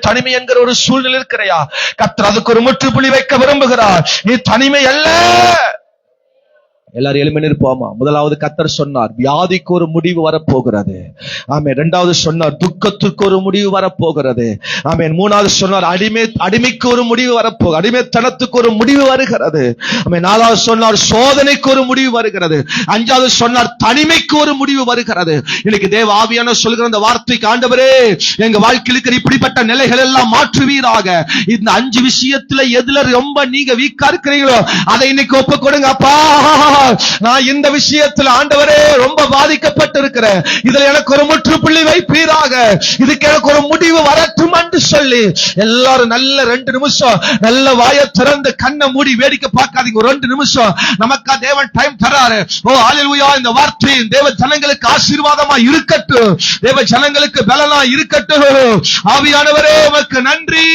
Speaker 1: தனிமை என்கிற ஒரு சூழ்நிலை இருக்கிறையா? கர்த்தர் அதுக்கு ஒரு முற்றுப்புள்ளி வைக்க விரும்புகிறார். நீ தனிமை அல்ல. எல்லாரும் எழும்பி நிற்போமா? முதலாவது கர்த்தர் சொன்னார், வியாதிக்கு ஒரு முடிவு வரப்போகிறது. ஆமென். இரண்டாவது சொன்னார், துக்கத்துக்கு ஒரு முடிவு வரப்போகிறது. ஆமென். மூணாவது சொன்னார், அடிமைக்கு ஒரு முடிவு வரப்போகிறது, அடிமைத்தனத்துக்கு ஒரு முடிவு வருகிறது. ஆமென். நாலாவது சொன்னார், சோதனைக்கு ஒரு முடிவு வருகிறது. அஞ்சாவது சொன்னார், தனிமைக்கு ஒரு முடிவு வருகிறது. இன்னைக்கு தேவ ஆவியான சொல்கிற அந்த வார்த்தைக்கு, ஆண்டவரே எங்க வாழ்க்கையில் இருக்கிற இப்படிப்பட்ட நிலைகள் எல்லாம் மாற்றுவீராக. இந்த 5 விஷயத்துல எதுல ரொம்ப நீங்க வீக்கா இருக்கிறீங்களோ அதை இன்னைக்கு ஒப்பு கொடுங்க. அப்பா, நான் இந்த விஷயத்தில் ஆண்டவரே ரொம்ப பாதிக்கப்பட்டு இருக்கிறேன், இதுல எனக்கு ஒரு முற்றுப்புள்ளி வைப்பீராக, இதுக்கு எனக்கு ஒரு முடிவு வரட்டும் என்று சொல்லி எல்லாரும் நல்ல 2 நிமிஷம் நல்ல வாயை திறந்து கண்ணை மூடி வேடிக்கை பார்க்காதீங்க. ஒரு 2 நிமிஷம் நமக்கா தேவன் டைம் தராரு. ஓ அல்லேலூயா. இந்த வார்த்தை தேவ ஜனங்களுக்கு ஆசீர்வாதமா இருக்கட்டும், தேவ ஜனங்களுக்கு பலனா இருக்கட்டும். ஆவியானவரே உமக்கு நன்றி.